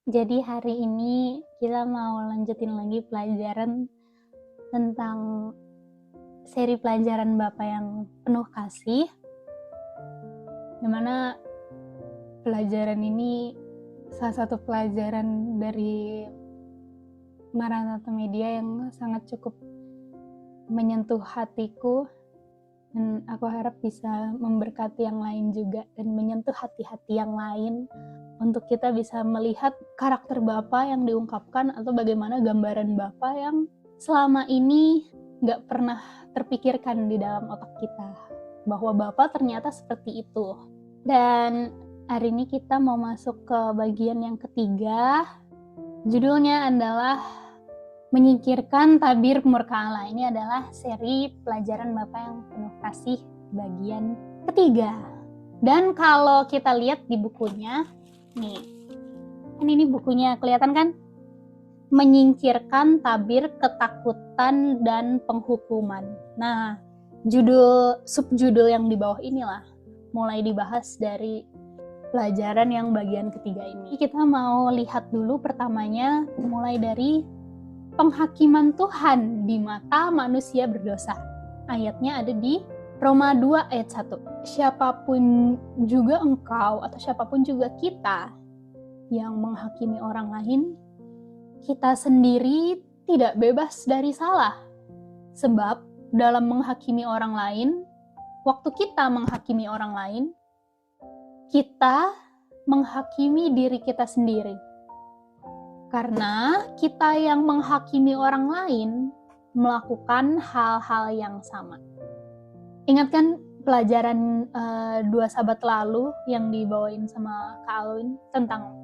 Jadi hari ini kita mau lanjutin lagi pelajaran tentang seri pelajaran Bapak yang penuh kasih, dimana pelajaran ini salah satu pelajaran dari Maranatha Media yang sangat cukup menyentuh hatiku, dan aku harap bisa memberkati yang lain juga dan menyentuh hati-hati yang lain untuk kita bisa melihat karakter Bapa yang diungkapkan atau bagaimana gambaran Bapa yang selama ini gak pernah terpikirkan di dalam otak kita, bahwa Bapa ternyata seperti itu. Dan hari ini kita mau masuk ke bagian yang ketiga, judulnya adalah menyingkirkan tabir murka Allah. Ini adalah seri pelajaran Bapa yang penuh kasih bagian ketiga. Dan kalau kita lihat di bukunya, nih, kan ini bukunya kelihatan kan? Menyingkirkan tabir ketakutan dan penghukuman. Nah, subjudul yang di bawah inilah mulai dibahas dari pelajaran yang bagian ketiga ini. Kita mau lihat dulu pertamanya mulai dari penghakiman Tuhan di mata manusia berdosa. Ayatnya ada di Roma 2 ayat 1. Siapapun juga engkau atau siapapun juga kita yang menghakimi orang lain, kita sendiri tidak bebas dari salah. Sebab dalam menghakimi orang lain, waktu kita menghakimi orang lain, kita menghakimi diri kita sendiri. Karena kita yang menghakimi orang lain melakukan hal-hal yang sama. Ingatkan pelajaran 2 sahabat lalu yang dibawain sama Kak Alwin tentang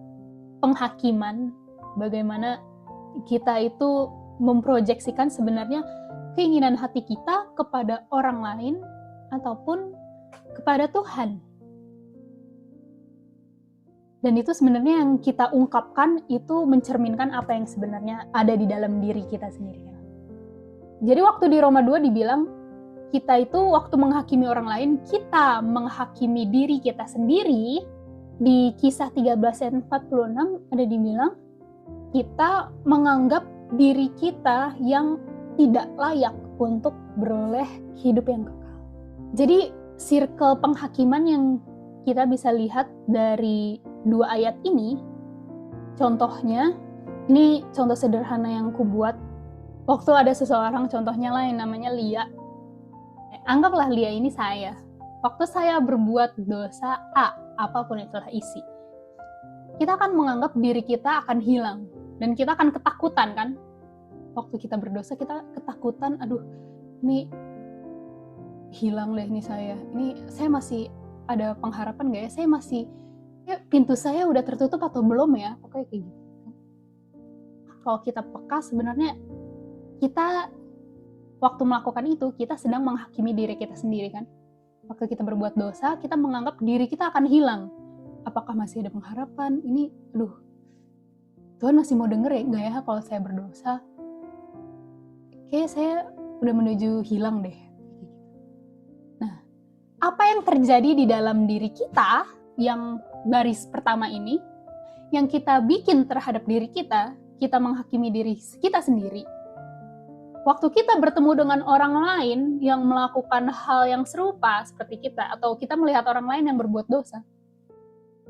penghakiman, bagaimana kita itu memproyeksikan sebenarnya keinginan hati kita kepada orang lain ataupun kepada Tuhan. Dan itu sebenarnya yang kita ungkapkan itu mencerminkan apa yang sebenarnya ada di dalam diri kita sendiri. Jadi waktu di Roma 2 dibilang, kita itu waktu menghakimi orang lain, kita menghakimi diri kita sendiri. Di Kisah 13 ayat 46 ada dibilang, kita menganggap diri kita yang tidak layak untuk beroleh hidup yang kekal. Jadi circle penghakiman yang kita bisa lihat dari 2 ayat ini, contohnya, ini contoh sederhana yang aku buat. Waktu ada seseorang, contohnya lain namanya Lia. Anggaplah Lia ini saya. Waktu saya berbuat dosa A, apapun itulah isi, kita akan menganggap diri kita akan hilang. Dan kita akan ketakutan kan? Waktu kita berdosa, kita ketakutan, aduh, ini hilang deh nih saya. Ini saya masih ada pengharapan gak ya? Saya masih, pintu saya udah tertutup atau belum ya? Pokoknya kayak gitu. Kalau kita peka, sebenarnya kita waktu melakukan itu, kita sedang menghakimi diri kita sendiri kan? Waktu kita berbuat dosa, kita menganggap diri kita akan hilang. Apakah masih ada pengharapan? Ini, aduh, Tuhan masih mau denger ya nggak ya kalau saya berdosa? Kayaknya saya udah menuju hilang deh. Nah, apa yang terjadi di dalam diri kita yang baris pertama ini, yang kita bikin terhadap diri kita menghakimi diri kita sendiri. Waktu kita bertemu dengan orang lain yang melakukan hal yang serupa seperti kita, atau kita melihat orang lain yang berbuat dosa,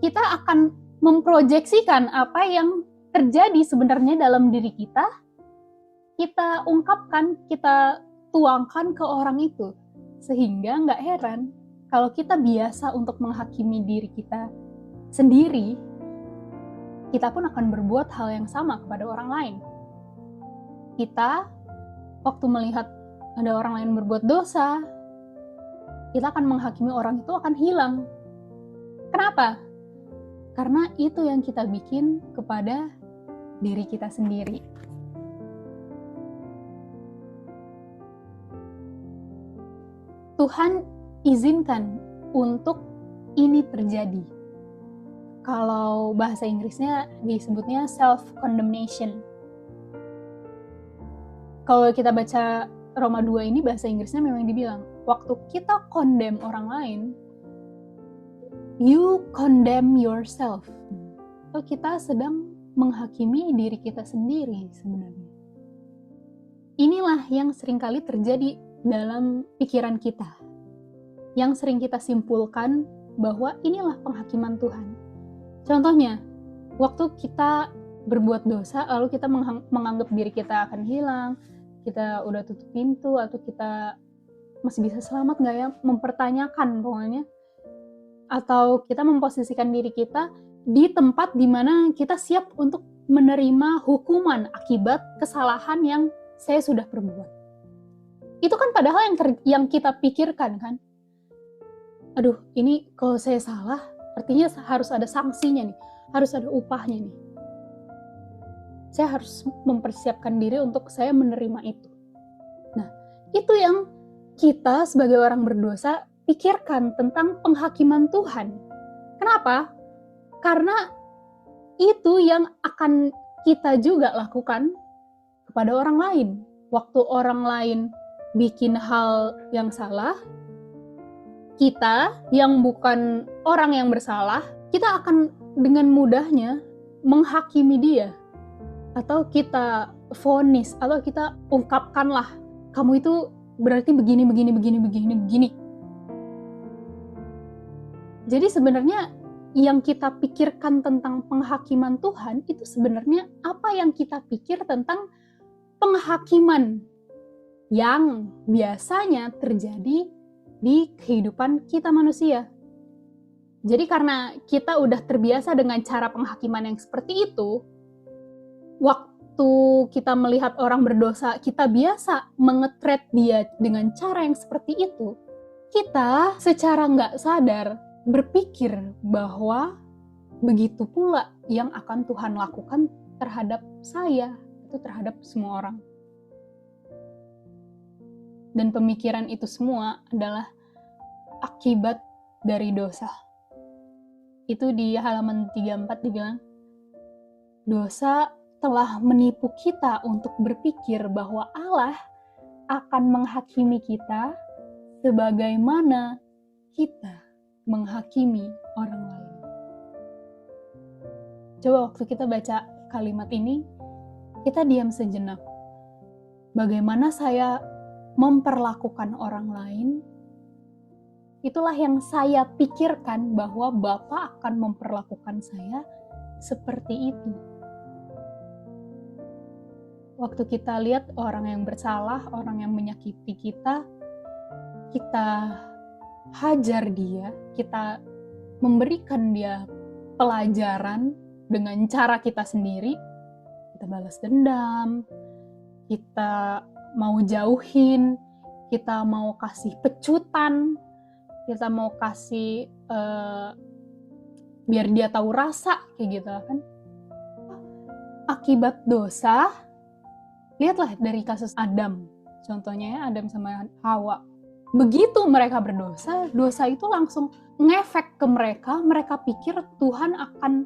kita akan memproyeksikan apa yang terjadi sebenarnya dalam diri kita ungkapkan, kita tuangkan ke orang itu. Sehingga nggak heran kalau kita biasa untuk menghakimi diri kita sendiri, kita pun akan berbuat hal yang sama kepada orang lain. Kita waktu melihat ada orang lain berbuat dosa, kita akan menghakimi orang itu akan hilang. Kenapa? Karena itu yang kita bikin kepada diri kita sendiri. Tuhan izinkan untuk ini terjadi. Kalau bahasa Inggrisnya disebutnya self-condemnation. Kalau kita baca Roma 2 ini, bahasa Inggrisnya memang dibilang, waktu kita condemn orang lain, you condemn yourself. So kita sedang menghakimi diri kita sendiri sebenarnya. Inilah yang seringkali terjadi dalam pikiran kita, yang sering kita simpulkan bahwa inilah penghakiman Tuhan. Contohnya, waktu kita berbuat dosa, lalu kita menganggap diri kita akan hilang, kita udah tutup pintu, atau kita masih bisa selamat nggak ya, mempertanyakan pokoknya, atau kita memposisikan diri kita di tempat di mana kita siap untuk menerima hukuman akibat kesalahan yang saya sudah perbuat. Itu kan padahal yang kita pikirkan kan, aduh ini kalau saya salah, artinya harus ada sanksinya nih, harus ada upahnya nih. Saya harus mempersiapkan diri untuk saya menerima itu. Nah, itu yang kita sebagai orang berdosa pikirkan tentang penghakiman Tuhan. Kenapa? Karena itu yang akan kita juga lakukan kepada orang lain. Waktu orang lain bikin hal yang salah, kita yang bukan orang yang bersalah, kita akan dengan mudahnya menghakimi dia. Atau kita vonis, atau kita ungkapkanlah, kamu itu berarti begini. Jadi sebenarnya yang kita pikirkan tentang penghakiman Tuhan itu sebenarnya apa yang kita pikir tentang penghakiman yang biasanya terjadi di kehidupan kita manusia. Jadi karena kita udah terbiasa dengan cara penghakiman yang seperti itu, waktu kita melihat orang berdosa, kita biasa mengetret dia dengan cara yang seperti itu, kita secara nggak sadar berpikir bahwa begitu pula yang akan Tuhan lakukan terhadap saya, itu terhadap semua orang. Dan pemikiran itu semua adalah akibat dari dosa. Itu di halaman 34 dibilang, dosa telah menipu kita untuk berpikir bahwa Allah akan menghakimi kita sebagaimana kita menghakimi orang lain. Coba waktu kita baca kalimat ini, kita diam sejenak. Bagaimana saya memperlakukan orang lain? Itulah yang saya pikirkan bahwa Bapa akan memperlakukan saya seperti itu. Waktu kita lihat orang yang bersalah, orang yang menyakiti kita hajar dia, kita memberikan dia pelajaran dengan cara kita sendiri, kita balas dendam, kita mau jauhin, kita mau kasih pecutan, kita mau kasih biar dia tahu rasa, kayak gitu kan. Akibat dosa, lihatlah dari kasus Adam, contohnya ya, Adam sama Hawa. Begitu mereka berdosa, dosa itu langsung ngefek ke mereka, mereka pikir Tuhan akan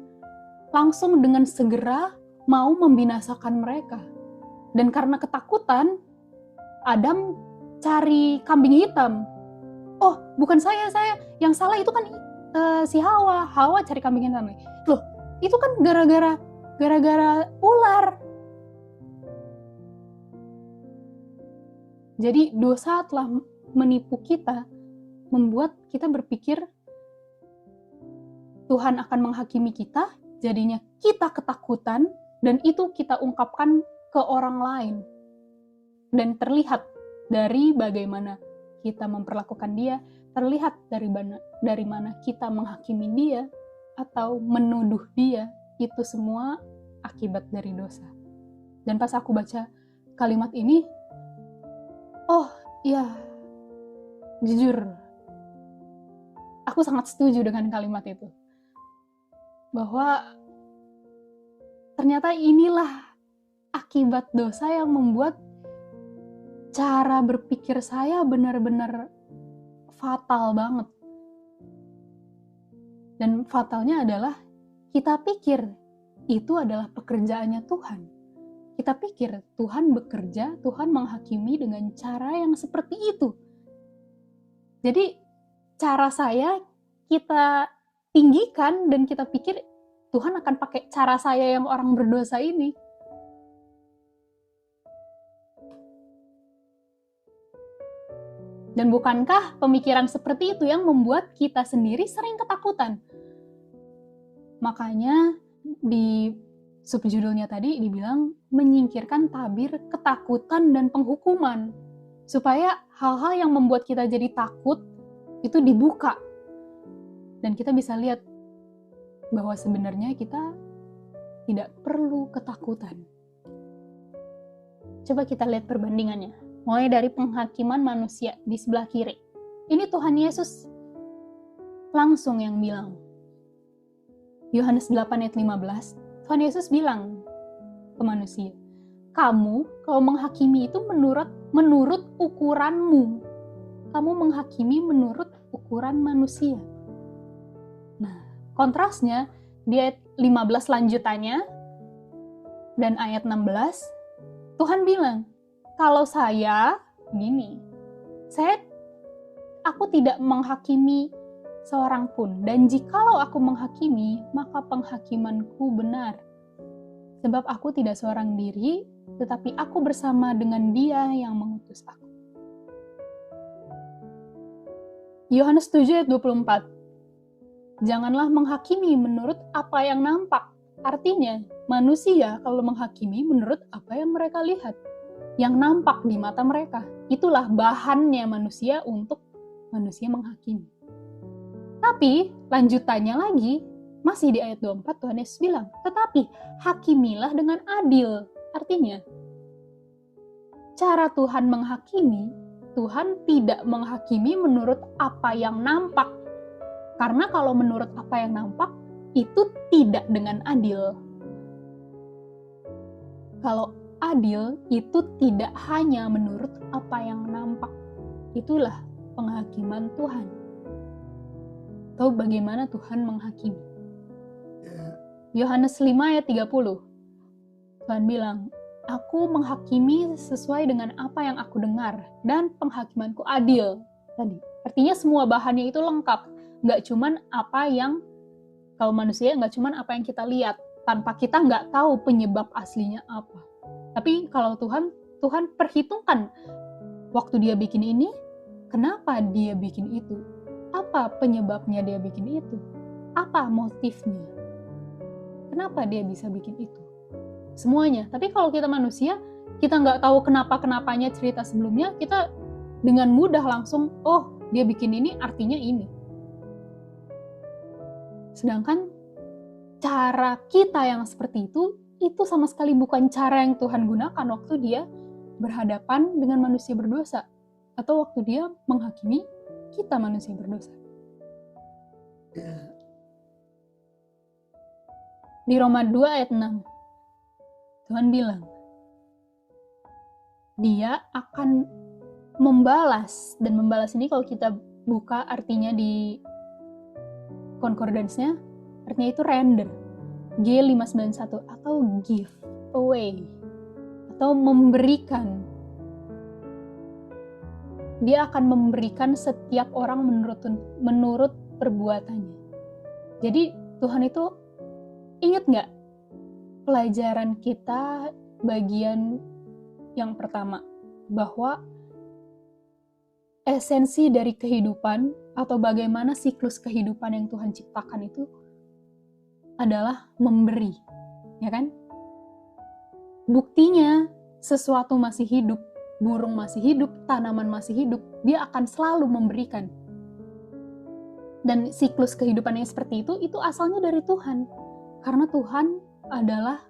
langsung dengan segera mau membinasakan mereka. Dan karena ketakutan, Adam cari kambing hitam. Oh, bukan saya, yang salah itu kan si Hawa cari kambing hitam. Loh, itu kan gara-gara ular. Jadi dosa telah menipu kita, membuat kita berpikir Tuhan akan menghakimi kita, jadinya kita ketakutan, dan itu kita ungkapkan ke orang lain. Dan terlihat dari bagaimana kita memperlakukan dia, terlihat dari mana kita menghakimi dia, atau menuduh dia, itu semua akibat dari dosa. Dan pas aku baca kalimat ini, oh iya, jujur, aku sangat setuju dengan kalimat itu. Bahwa ternyata inilah akibat dosa yang membuat cara berpikir saya benar-benar fatal banget. Dan fatalnya adalah kita pikir itu adalah pekerjaannya Tuhan. Kita pikir Tuhan bekerja, Tuhan menghakimi dengan cara yang seperti itu. Jadi cara saya kita tinggikan dan kita pikir Tuhan akan pakai cara saya yang orang berdosa ini. Dan bukankah pemikiran seperti itu yang membuat kita sendiri sering ketakutan? Makanya di subjudulnya tadi dibilang menyingkirkan tabir ketakutan dan penghukuman. Supaya hal-hal yang membuat kita jadi takut itu dibuka. Dan kita bisa lihat bahwa sebenarnya kita tidak perlu ketakutan. Coba kita lihat perbandingannya. Mulai dari penghakiman manusia di sebelah kiri. Ini Tuhan Yesus langsung yang bilang. Yohanes 8 ayat 15, Tuhan Yesus bilang ke manusia, kamu kalau menghakimi itu menurut ukuranmu. Kamu menghakimi menurut ukuran manusia. Nah, kontrasnya di ayat 15 lanjutannya dan ayat 16, Tuhan bilang, kalau saya, gini, aku tidak menghakimi seorang pun, dan jikalau aku menghakimi, maka penghakimanku benar. Sebab aku tidak seorang diri, tetapi aku bersama dengan Dia yang mengutus aku. Yohanes 7 ayat 24. Janganlah menghakimi menurut apa yang nampak. Artinya, manusia kalau menghakimi menurut apa yang mereka lihat. Yang nampak di mata mereka. Itulah bahannya manusia untuk manusia menghakimi. Tapi lanjutannya lagi, masih di ayat 24 Tuhan Yesus bilang, tetapi hakimilah dengan adil. Artinya, cara Tuhan menghakimi, Tuhan tidak menghakimi menurut apa yang nampak. Karena kalau menurut apa yang nampak, itu tidak dengan adil. Kalau adil itu tidak hanya menurut apa yang nampak. Itulah penghakiman Tuhan. Tahu bagaimana Tuhan menghakimi? Yohanes 5 ayat 30. Tuhan bilang, aku menghakimi sesuai dengan apa yang aku dengar dan penghakimanku adil. Tadi. Artinya semua bahannya itu lengkap. Nggak cuman apa yang, kalau manusia nggak cuman apa yang kita lihat. Tanpa kita nggak tahu penyebab aslinya apa. Tapi kalau Tuhan perhitungkan waktu dia bikin ini, kenapa dia bikin itu? Apa penyebabnya dia bikin itu? Apa motifnya? Kenapa dia bisa bikin itu? Semuanya. Tapi kalau kita manusia, kita nggak tahu kenapa-kenapanya cerita sebelumnya, kita dengan mudah langsung, oh dia bikin ini artinya ini. Sedangkan cara kita yang seperti itu sama sekali bukan cara yang Tuhan gunakan waktu dia berhadapan dengan manusia berdosa. Atau waktu dia menghakimi kita manusia berdosa. Di Roma 2 ayat 6, Tuhan bilang, Dia akan membalas, dan membalas ini kalau kita buka artinya di concordance-nya, artinya itu render. G591 atau give away atau memberikan. Dia akan memberikan setiap orang menurut perbuatannya. Jadi Tuhan itu ingat nggak pelajaran kita bagian yang pertama, bahwa esensi dari kehidupan atau bagaimana siklus kehidupan yang Tuhan ciptakan itu adalah memberi, ya kan? Buktinya sesuatu masih hidup, burung masih hidup, tanaman masih hidup, dia akan selalu memberikan. Dan siklus kehidupan yang seperti itu asalnya dari Tuhan. Karena Tuhan adalah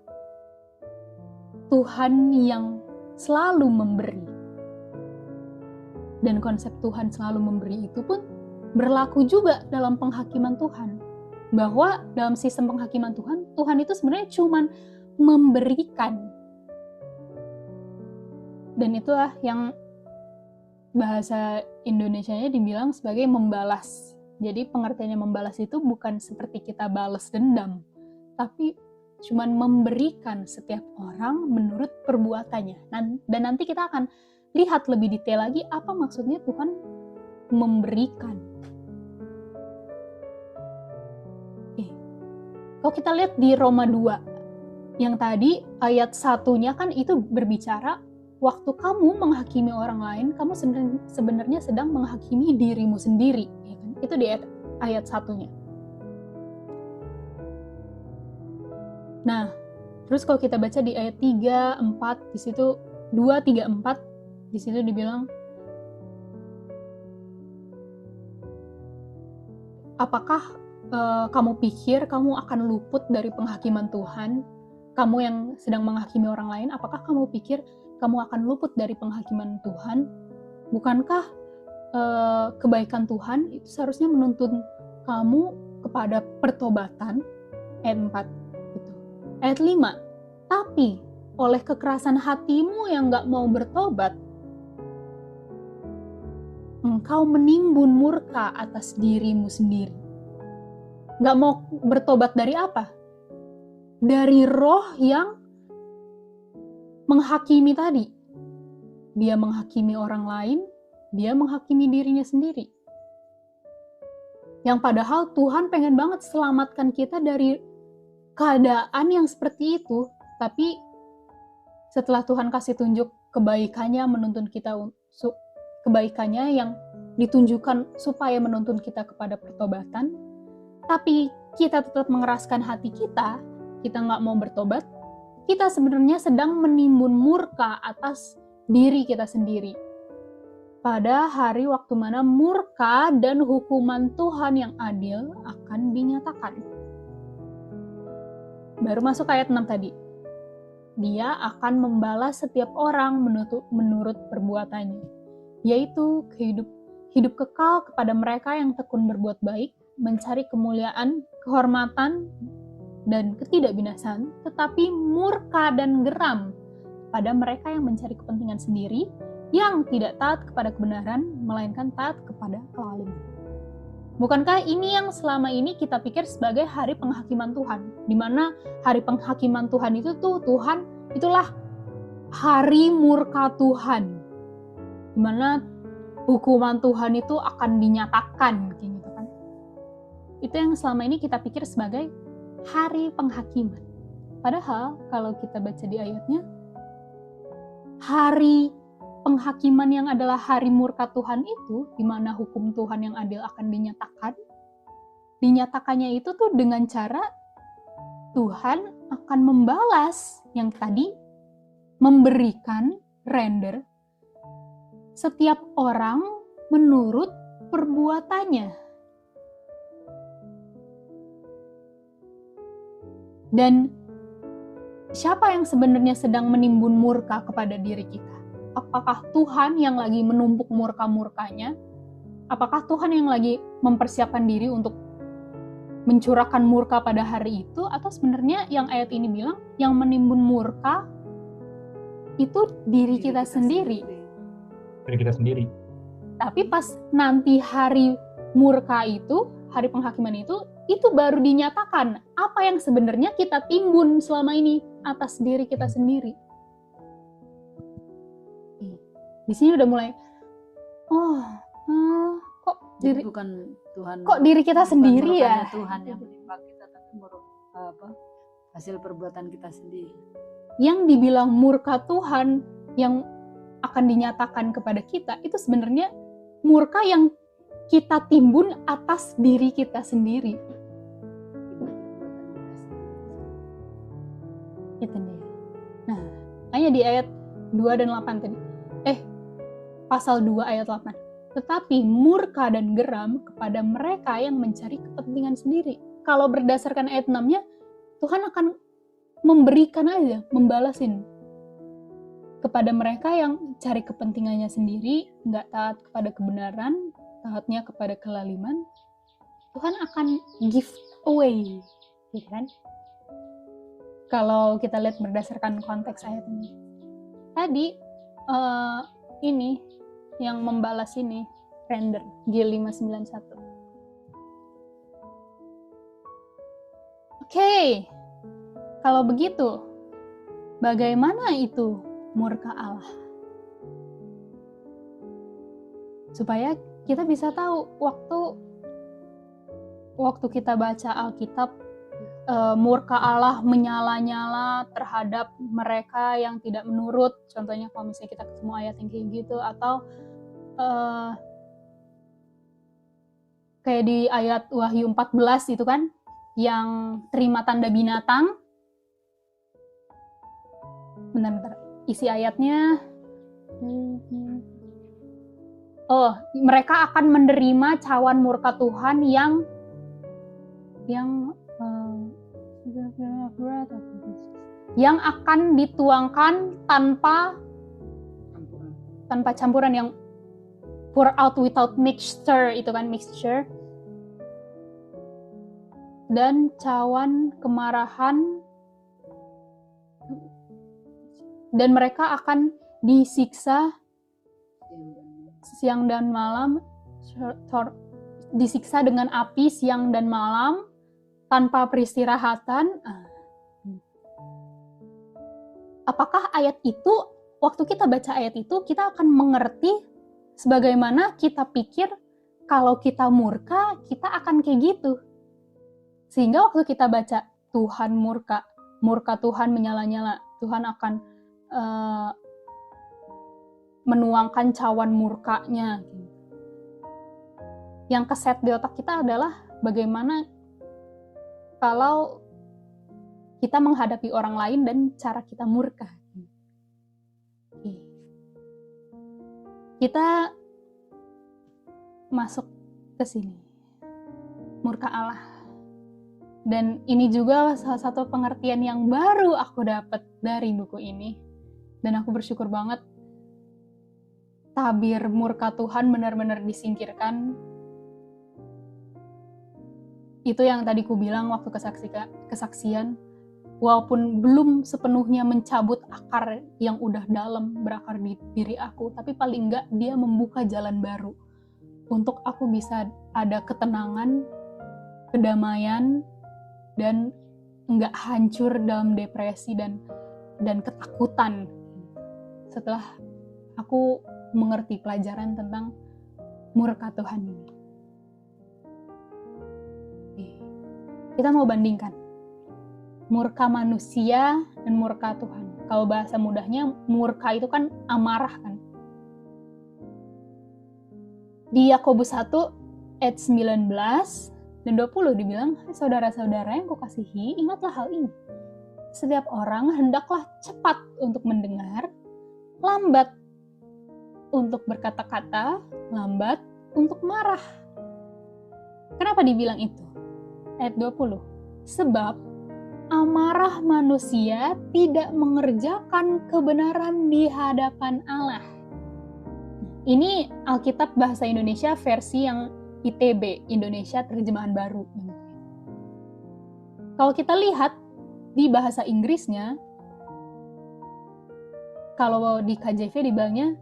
Tuhan yang selalu memberi. Dan konsep Tuhan selalu memberi itu pun berlaku juga dalam penghakiman Tuhan. Bahwa dalam sistem penghakiman Tuhan itu sebenarnya cuma memberikan. Dan itulah yang bahasa Indonesianya dibilang sebagai membalas. Jadi pengertiannya membalas itu bukan seperti kita balas dendam, tapi cuma memberikan setiap orang menurut perbuatannya. Dan nanti kita akan lihat lebih detail lagi apa maksudnya Tuhan memberikan. Kalau kita lihat di Roma 2, yang tadi ayat 1-nya kan itu berbicara waktu kamu menghakimi orang lain, kamu sebenarnya sedang menghakimi dirimu sendiri, ya kan? Itu di ayat 1-nya. Nah, terus kalau kita baca di ayat 3, 4, di situ 2, 3, 4, di situ dibilang, apakah kamu pikir kamu akan luput dari penghakiman Tuhan? Kamu yang sedang menghakimi orang lain, apakah kamu pikir kamu akan luput dari penghakiman Tuhan? Bukankah kebaikan Tuhan itu seharusnya menuntun kamu kepada pertobatan? Ayat 4. Ayat 5, tapi oleh kekerasan hatimu yang gak mau bertobat, engkau menimbun murka atas dirimu sendiri. Gak mau bertobat dari apa? Dari roh yang menghakimi tadi. Dia menghakimi orang lain, dia menghakimi dirinya sendiri. Yang padahal Tuhan pengen banget selamatkan kita dari keadaan yang seperti itu, tapi setelah Tuhan kasih tunjuk kebaikannya menuntun kita, kebaikannya yang ditunjukkan supaya menuntun kita kepada pertobatan, tapi kita tetap mengeraskan hati kita nggak mau bertobat, kita sebenarnya sedang menimbun murka atas diri kita sendiri. Pada hari waktu mana murka dan hukuman Tuhan yang adil akan dinyatakan. Baru masuk ayat 6 tadi. Dia akan membalas setiap orang menurut perbuatannya, yaitu hidup kekal kepada mereka yang tekun berbuat baik, mencari kemuliaan, kehormatan, dan ketidakbinasaan, tetapi murka dan geram pada mereka yang mencari kepentingan sendiri, yang tidak taat kepada kebenaran, melainkan taat kepada kezaliman. Bukankah ini yang selama ini kita pikir sebagai hari penghakiman Tuhan? Di mana hari penghakiman Tuhan itu Tuhan, itulah hari murka Tuhan. Di mana hukuman Tuhan itu akan dinyatakan, gitu kan. Itu yang selama ini kita pikir sebagai hari penghakiman. Padahal kalau kita baca di ayatnya, hari penghakiman yang adalah hari murka Tuhan itu, di mana hukum Tuhan yang adil akan dinyatakan. Dinyatakannya itu dengan cara Tuhan akan membalas yang tadi, memberikan render setiap orang menurut perbuatannya. Dan siapa yang sebenarnya sedang menimbun murka kepada diri kita? Apakah Tuhan yang lagi menumpuk murka-murkanya? Apakah Tuhan yang lagi mempersiapkan diri untuk mencurahkan murka pada hari itu? Atau sebenarnya yang ayat ini bilang, yang menimbun murka itu diri kita sendiri. Diri kita sendiri. Tapi pas nanti hari murka itu, hari penghakiman itu baru dinyatakan apa yang sebenarnya kita timbun selama ini atas diri kita sendiri. Di sini udah mulai, kok diri bukan Tuhan, kok diri kita sendiri ya? Tuhan yang menimpa kita, tapi hasil perbuatan kita sendiri. Yang dibilang murka Tuhan yang akan dinyatakan kepada kita itu sebenarnya murka yang kita timbun atas diri kita sendiri. Itu dia. Nah, hanya di ayat 2 dan 8 tadi. Pasal 2 ayat 8. Tetapi murka dan geram kepada mereka yang mencari kepentingan sendiri. Kalau berdasarkan ayat 6-nya, Tuhan akan memberikan aja, membalasin kepada mereka yang cari kepentingannya sendiri, nggak taat kepada kebenaran, taatnya kepada kelaliman. Tuhan akan give away, gitu kan? Kalau kita lihat berdasarkan konteks ayat ini. Tadi, ini yang membalas ini render G591. Oke, kalau begitu bagaimana itu murka Allah? Supaya kita bisa tahu waktu kita baca Alkitab, murka Allah menyala-nyala terhadap mereka yang tidak menurut. Contohnya kalau misalnya kita ketemu ayat yang kayak gitu, atau kayak di ayat Wahyu 14 itu kan, yang terima tanda binatang. Bentar. Isi ayatnya, mereka akan menerima cawan murka Tuhan yang akan dituangkan tanpa campuran, yang pour out without mixture, itu kan mixture, dan cawan kemarahan, dan mereka akan disiksa siang dan malam, disiksa dengan api siang dan malam tanpa peristirahatan. Apakah ayat itu, waktu kita baca ayat itu, kita akan mengerti sebagaimana kita pikir kalau kita murka, kita akan kayak gitu. Sehingga waktu kita baca Tuhan murka Tuhan menyala-nyala, Tuhan akan menuangkan cawan murkanya. Yang keset di otak kita adalah bagaimana kalau kita menghadapi orang lain dan cara kita murka. Kita masuk ke sini, murka Allah. Dan ini juga salah satu pengertian yang baru aku dapat dari buku ini. Dan aku bersyukur banget tabir murka Tuhan benar-benar disingkirkan. Itu yang tadi ku bilang waktu kesaksian, walaupun belum sepenuhnya mencabut akar yang udah dalam berakar di diri aku, tapi paling enggak dia membuka jalan baru untuk aku bisa ada ketenangan, kedamaian, dan enggak hancur dalam depresi dan ketakutan setelah aku mengerti pelajaran tentang murka Tuhan ini. Kita mau bandingkan murka manusia dan murka Tuhan. Kalau bahasa mudahnya, murka itu kan amarah kan. Di Yakobus 1 ayat 19 dan 20 dibilang, saudara-saudara yang kukasihi, ingatlah hal ini. Setiap orang hendaklah cepat untuk mendengar, lambat untuk berkata-kata, lambat untuk marah. Kenapa dibilang itu? Ayat 20. Sebab amarah manusia tidak mengerjakan kebenaran di hadapan Allah. Ini Alkitab Bahasa Indonesia versi yang ITB, Indonesia Terjemahan Baru. Kalau kita lihat di bahasa Inggrisnya, kalau di KJV dibilangnya,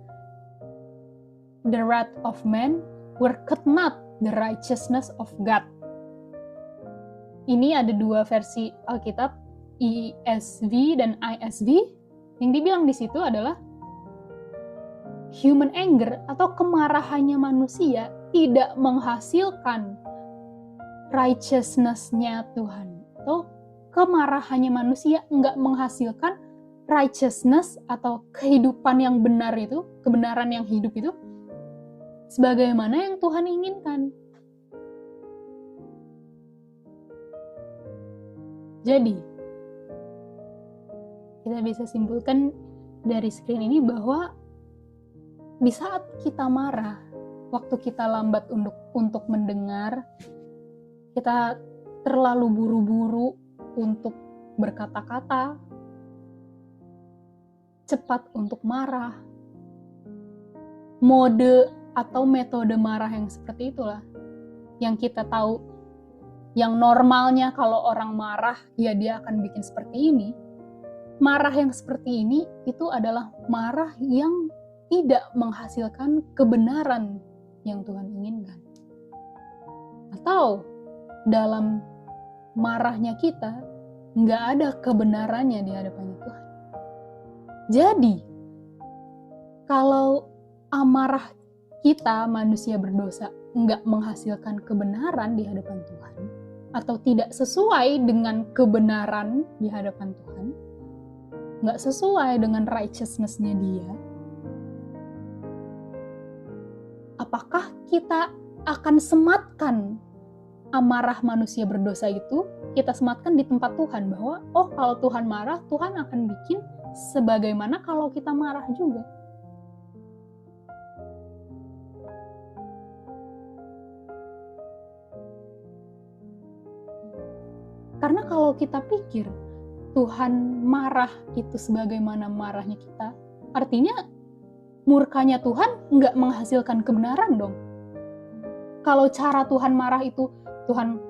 the wrath of man worketh not the righteousness of God. Ini ada dua versi Alkitab, ESV dan ISV. Yang dibilang di situ adalah human anger atau kemarahannya manusia tidak menghasilkan righteousness-nya Tuhan. Atau kemarahannya manusia enggak menghasilkan righteousness atau kehidupan yang benar itu, kebenaran yang hidup itu, sebagaimana yang Tuhan inginkan. Jadi, kita bisa simpulkan dari screen ini bahwa di saat kita marah, waktu kita lambat untuk mendengar, kita terlalu buru-buru untuk berkata-kata, cepat untuk marah, mode atau metode marah yang seperti itulah yang kita tahu. Yang normalnya kalau orang marah, ya dia akan bikin seperti ini. Marah yang seperti ini itu adalah marah yang tidak menghasilkan kebenaran yang Tuhan inginkan. Atau dalam marahnya kita, nggak ada kebenarannya di hadapan Tuhan. Jadi, kalau amarah kita manusia berdosa nggak menghasilkan kebenaran di hadapan Tuhan, atau tidak sesuai dengan kebenaran di hadapan Tuhan, nggak sesuai dengan righteousness-nya dia, apakah kita akan sematkan amarah manusia berdosa itu, kita sematkan di tempat Tuhan, bahwa kalau Tuhan marah, Tuhan akan bikin sebagaimana kalau kita marah juga. Karena kalau kita pikir Tuhan marah itu sebagaimana marahnya kita, artinya murkanya Tuhan nggak menghasilkan kebenaran dong. Kalau cara Tuhan marah itu, Tuhan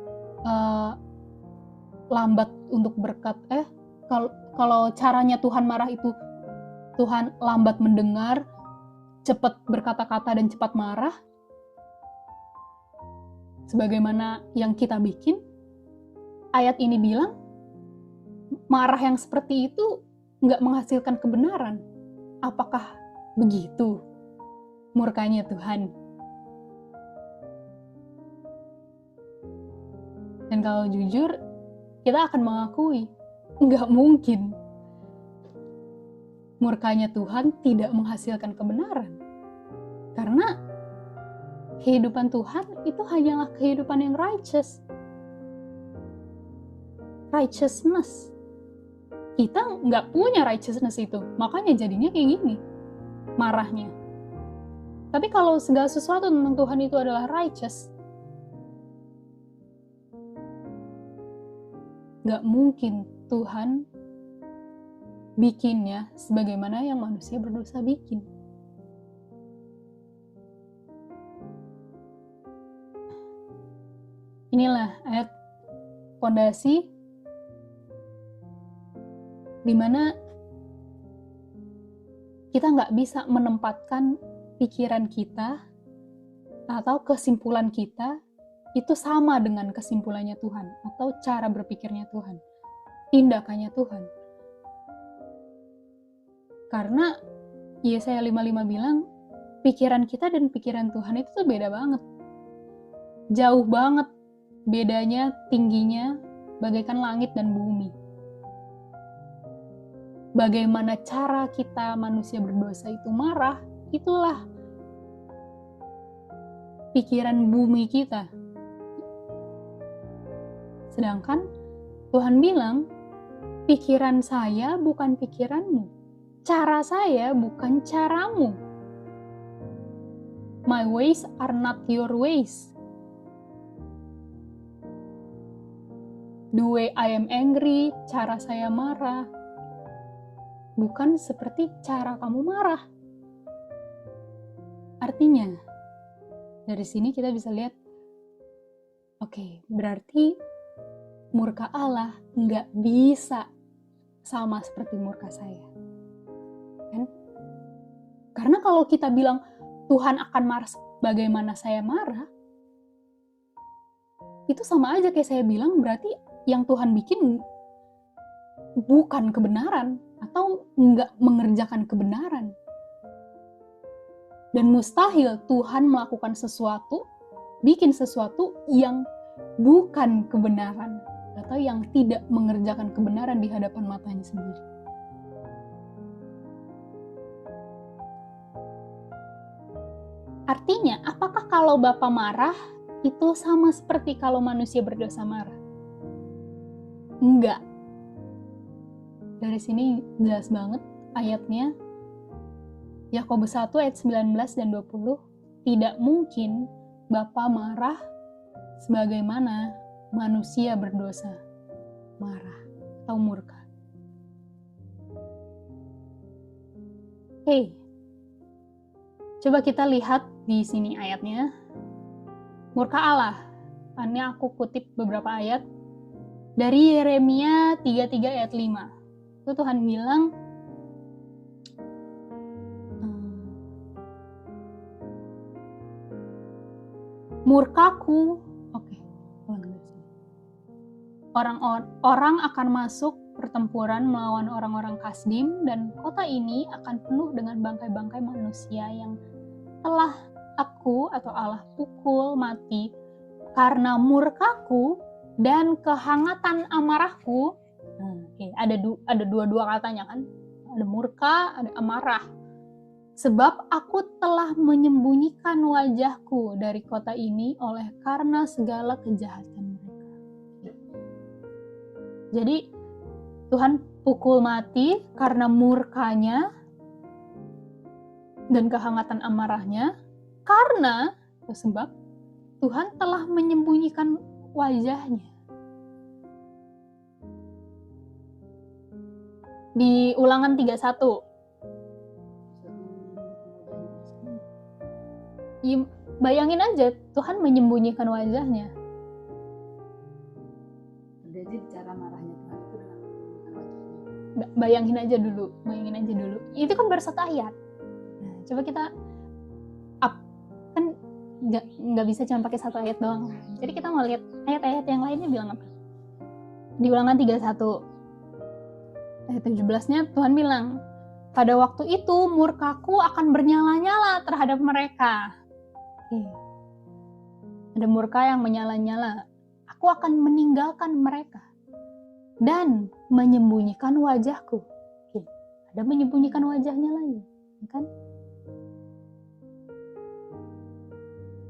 lambat untuk berkat, kalau caranya Tuhan marah itu, Tuhan lambat mendengar, cepat berkata-kata dan cepat marah, sebagaimana yang kita bikin, ayat ini bilang, marah yang seperti itu nggak menghasilkan kebenaran. Apakah begitu murkanya Tuhan? Dan kalau jujur, kita akan mengakui, nggak mungkin murkanya Tuhan tidak menghasilkan kebenaran. Karena kehidupan Tuhan itu hanyalah kehidupan yang righteousness. Kita nggak punya righteousness itu, makanya jadinya kayak gini marahnya. Tapi kalau segala sesuatu tentang Tuhan itu adalah righteous, nggak mungkin Tuhan bikinnya sebagaimana yang manusia berdosa bikin. Inilah ayat fondasi di mana kita nggak bisa menempatkan pikiran kita atau kesimpulan kita itu sama dengan kesimpulannya Tuhan atau cara berpikirnya Tuhan, tindakannya Tuhan. Karena Yesaya 55 bilang, pikiran kita dan pikiran Tuhan itu tuh beda banget. Jauh banget bedanya, tingginya, bagaikan langit dan bumi. Bagaimana cara kita manusia berdosa itu marah, itulah pikiran bumi kita. Sedangkan Tuhan bilang, pikiran saya bukan pikiranmu, cara saya bukan caramu. My ways are not your ways. The way I am angry, cara saya marah, bukan seperti cara kamu marah. Artinya, dari sini kita bisa lihat, berarti murka Allah nggak bisa sama seperti murka saya. Kan? Karena kalau kita bilang Tuhan akan marah bagaimana saya marah, itu sama aja kayak saya bilang berarti yang Tuhan bikin bukan kebenaran atau nggak mengerjakan kebenaran. Dan mustahil Tuhan melakukan sesuatu, bikin sesuatu yang bukan kebenaran atau yang tidak mengerjakan kebenaran di hadapan matanya sendiri. Artinya, apakah kalau Bapa marah itu sama seperti kalau manusia berdosa marah? Enggak. Dari sini jelas banget ayatnya, Yakobus 1 ayat 19 dan 20, tidak mungkin Bapa marah sebagaimana manusia berdosa marah atau murka. Coba kita lihat di sini ayatnya. Murka Allah. Ini aku kutip beberapa ayat dari Yeremia 33 ayat 5. Itu Tuhan bilang, murkaku, orang akan masuk pertempuran melawan orang-orang Kasdim, dan kota ini akan penuh dengan bangkai-bangkai manusia yang telah aku atau Allah pukul mati. Karena murkaku dan kehangatan amarahku. Ada dua katanya kan, ada murka, ada amarah. Sebab aku telah menyembunyikan wajahku dari kota ini oleh karena segala kejahatan mereka. Jadi Tuhan pukul mati karena murkanya dan kehangatan amarahnya, karena sebab Tuhan telah menyembunyikan wajahnya. Di Ulangan 31. Bayangin aja, Tuhan menyembunyikan wajahnya. Jadi cara marahnya Tuhan itu dengan menyembunyikan wajahnya. Bayangin aja dulu. Itu kan baru satu ayat. Nah, coba kita kan nggak bisa cuma pakai satu ayat doang. Jadi kita mau lihat ayat-ayat yang lainnya bilang apa. Di Ulangan 31 ayat 17-nya Tuhan bilang, pada waktu itu murkaku akan bernyala-nyala terhadap mereka. Ada murka yang menyala-nyala. Aku akan meninggalkan mereka dan menyembunyikan wajahku. Ada menyembunyikan wajahnya lagi, kan?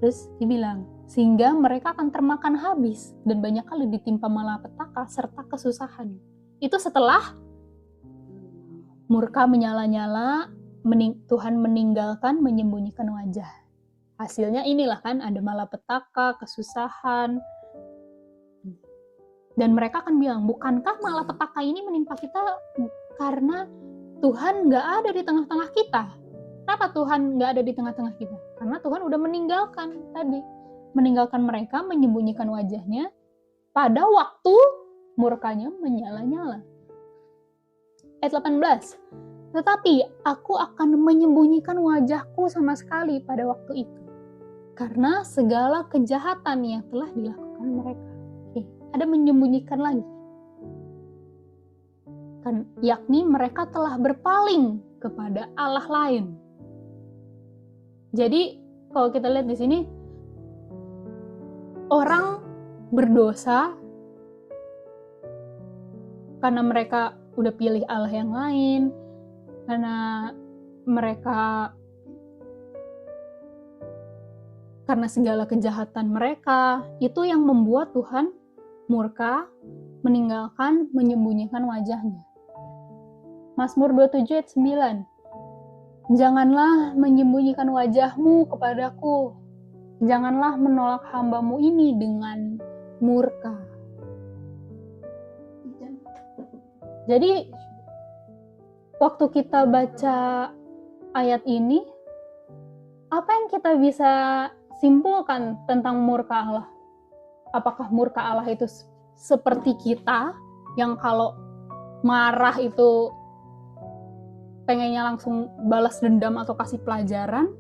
Terus dibilang, sehingga mereka akan termakan habis dan banyak kali ditimpa malapetaka serta kesusahan. Itu setelah murka menyala-nyala, Tuhan meninggalkan, menyembunyikan wajah. Hasilnya inilah kan, ada malapetaka, kesusahan. Dan mereka akan bilang, bukankah malapetaka ini menimpa kita karena Tuhan nggak ada di tengah-tengah kita? Kenapa Tuhan nggak ada di tengah-tengah kita? Karena Tuhan udah meninggalkan mereka, menyembunyikan wajahnya pada waktu murkanya menyala-nyala. Ayat 18. Tetapi aku akan menyembunyikan wajahku sama sekali pada waktu itu, karena segala kejahatan yang telah dilakukan mereka. Ada menyembunyikan lagi. Kan, yakni mereka telah berpaling kepada Allah lain. Jadi kalau kita lihat di sini, orang berdosa karena mereka udah pilih Allah yang lain, karena segala kejahatan mereka, itu yang membuat Tuhan murka, meninggalkan, menyembunyikan wajahnya. Mazmur 27 ayat 9. Janganlah menyembunyikan wajahmu kepadaku, janganlah menolak hamba-mu ini dengan murka. Jadi waktu kita baca ayat ini, apa yang kita bisa simpulkan tentang murka Allah? Apakah murka Allah itu seperti kita, yang kalau marah itu pengennya langsung balas dendam atau kasih pelajaran?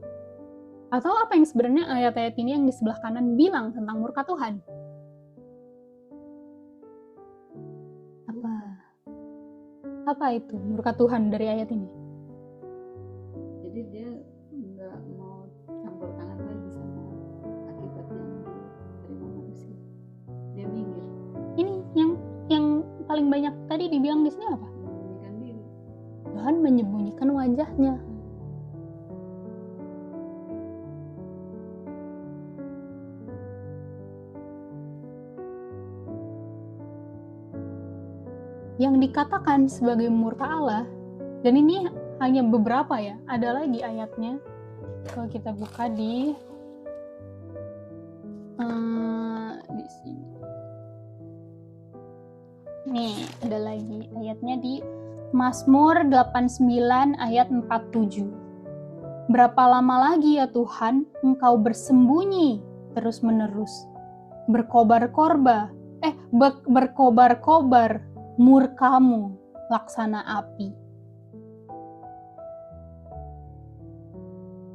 Atau apa yang sebenarnya ayat-ayat ini yang di sebelah kanan bilang tentang murka Tuhan? Apa itu murka Tuhan dari ayat ini? Jadi dia nggak mau campur tangan lagi sama akibat yang diterima manusia. Dia minggir. Ini yang paling banyak tadi dibilang di sini apa? Menyembunyikan diri. Tuhan menyembunyikan wajahnya. Yang dikatakan sebagai murka Allah, dan ini hanya beberapa ya, ada lagi ayatnya. Kalau kita buka di sini. Nih, ada lagi ayatnya di Mazmur 89 ayat 47. Berapa lama lagi ya Tuhan Engkau bersembunyi terus-menerus, berkobar-kobar murkamu laksana api.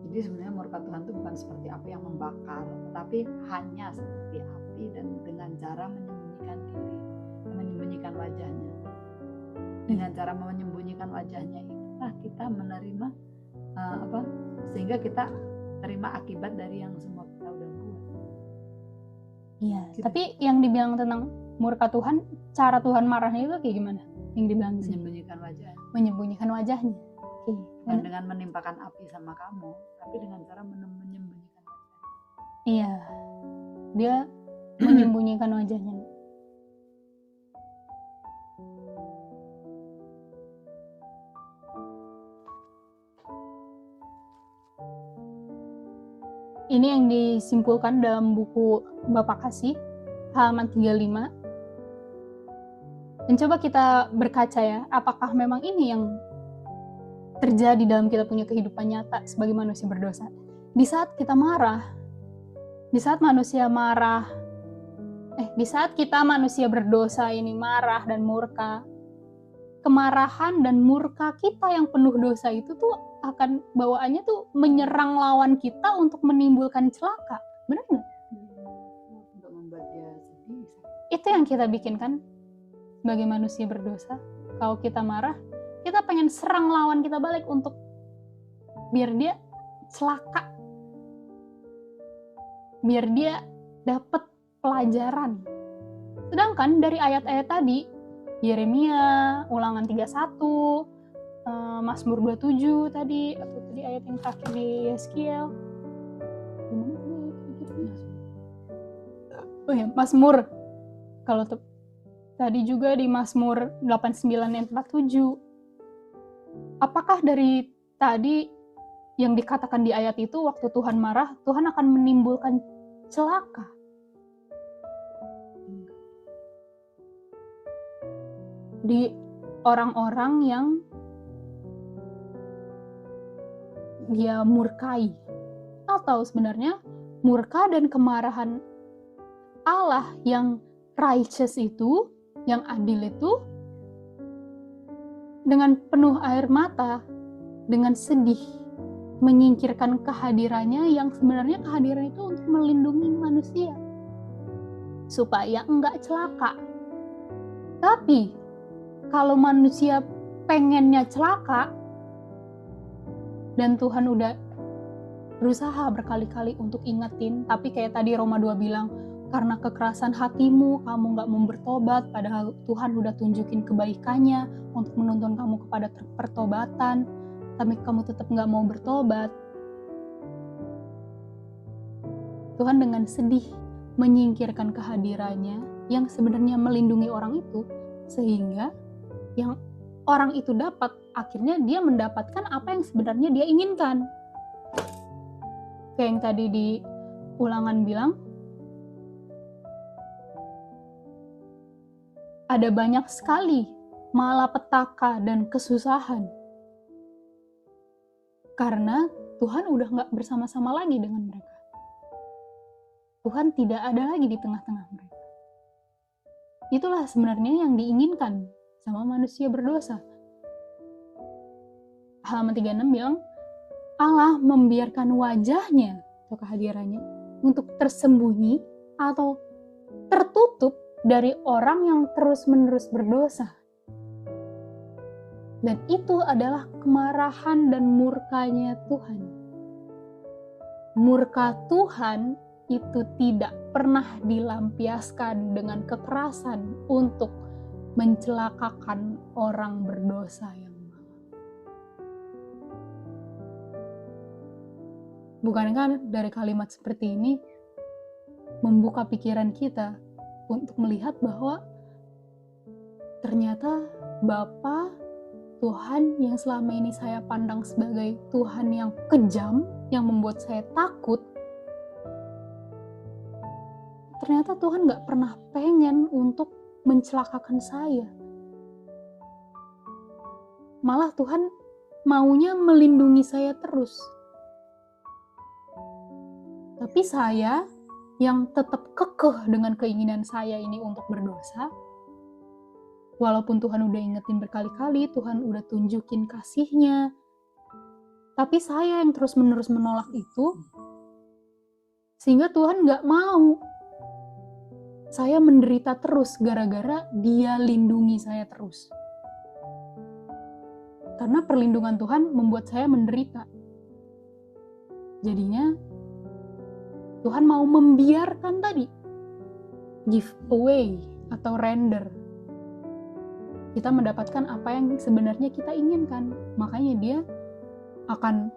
Jadi sebenarnya murka Tuhan itu bukan seperti api yang membakar, tetapi hanya seperti api dan dengan cara menyembunyikan diri, menyembunyikan wajahnya. Dengan cara menyembunyikan wajahnya itulah kita menerima sehingga kita terima akibat dari yang semua kita udah buat. Iya, gitu. Tapi yang dibilang tentang murka Tuhan, cara Tuhan marahnya itu kayak gimana? Yang dibilang sih Menyembunyikan wajah. menyembunyikan wajahnya. Oke. Bukan dengan menimpakan api sama kamu, tapi dengan cara menyembunyikan wajah. Iya, dia menyembunyikan wajahnya. Ini yang disimpulkan dalam buku Bapak Kasih, halaman 35. Dan coba kita berkaca ya, apakah memang ini yang terjadi dalam kita punya kehidupan nyata sebagai manusia berdosa? Di saat kita marah, di saat kita manusia berdosa ini marah dan murka, kemarahan dan murka kita yang penuh dosa itu tuh akan bawaannya tuh menyerang lawan kita untuk menimbulkan celaka. Benar nggak? Untuk membuat dia sedih. Itu yang kita bikin kan sebagai manusia berdosa. Kalau kita marah, kita pengen serang lawan kita balik untuk biar dia celaka, biar dia dapat pelajaran. Sedangkan dari ayat-ayat tadi, Yeremia, Ulangan 31, Mazmur 27 tadi, atau tadi ayat yang terakhir di Yeskiel. Gimana tadi ayat-ayatnya? Oh ya, Mazmur. Kalau tadi juga di Mazmur 89 ayat 47. Apakah dari tadi yang dikatakan di ayat itu waktu Tuhan marah, Tuhan akan menimbulkan celaka? Di orang-orang yang dia murkai, atau sebenarnya murka dan kemarahan Allah yang righteous itu, yang adil itu, dengan penuh air mata, dengan sedih menyingkirkan kehadirannya yang sebenarnya kehadiran itu untuk melindungi manusia supaya enggak celaka. Tapi kalau manusia pengennya celaka, dan Tuhan udah berusaha berkali-kali untuk ingetin, tapi kayak tadi Roma 2 bilang, karena kekerasan hatimu, kamu gak mau bertobat, padahal Tuhan udah tunjukin kebaikannya untuk menuntun kamu kepada pertobatan, tapi kamu tetap gak mau bertobat. Tuhan dengan sedih menyingkirkan kehadirannya yang sebenarnya melindungi orang itu, sehingga yang orang itu dapat, akhirnya dia mendapatkan apa yang sebenarnya dia inginkan. Kayak yang tadi di Ulangan bilang, ada banyak sekali malapetaka dan kesusahan karena Tuhan udah gak bersama-sama lagi dengan mereka. Tuhan tidak ada lagi di tengah-tengah mereka. Itulah sebenarnya yang diinginkan sama manusia berdosa. Halaman 36 bilang, Allah membiarkan wajahnya atau kehadirannya untuk tersembunyi atau tertutup dari orang yang terus-menerus berdosa. Dan itu adalah kemarahan dan murkanya Tuhan. Murka Tuhan itu tidak pernah dilampiaskan dengan kekerasan untuk mencelakakan orang berdosa yang malang. Bukankah dari kalimat seperti ini membuka pikiran kita untuk melihat bahwa ternyata Bapa Tuhan yang selama ini saya pandang sebagai Tuhan yang kejam, yang membuat saya takut, ternyata Tuhan gak pernah pengen untuk mencelakakan saya. Malah Tuhan maunya melindungi saya terus. Tapi saya yang tetap kekeh dengan keinginan saya ini untuk berdosa, walaupun Tuhan udah ingetin berkali-kali, Tuhan udah tunjukin kasih-Nya, tapi saya yang terus-menerus menolak itu, sehingga Tuhan gak mau saya menderita terus gara-gara Dia lindungi saya terus. Karena perlindungan Tuhan membuat saya menderita. Jadinya Tuhan mau membiarkan tadi, give away, atau render. Kita mendapatkan apa yang sebenarnya kita inginkan. Makanya dia akan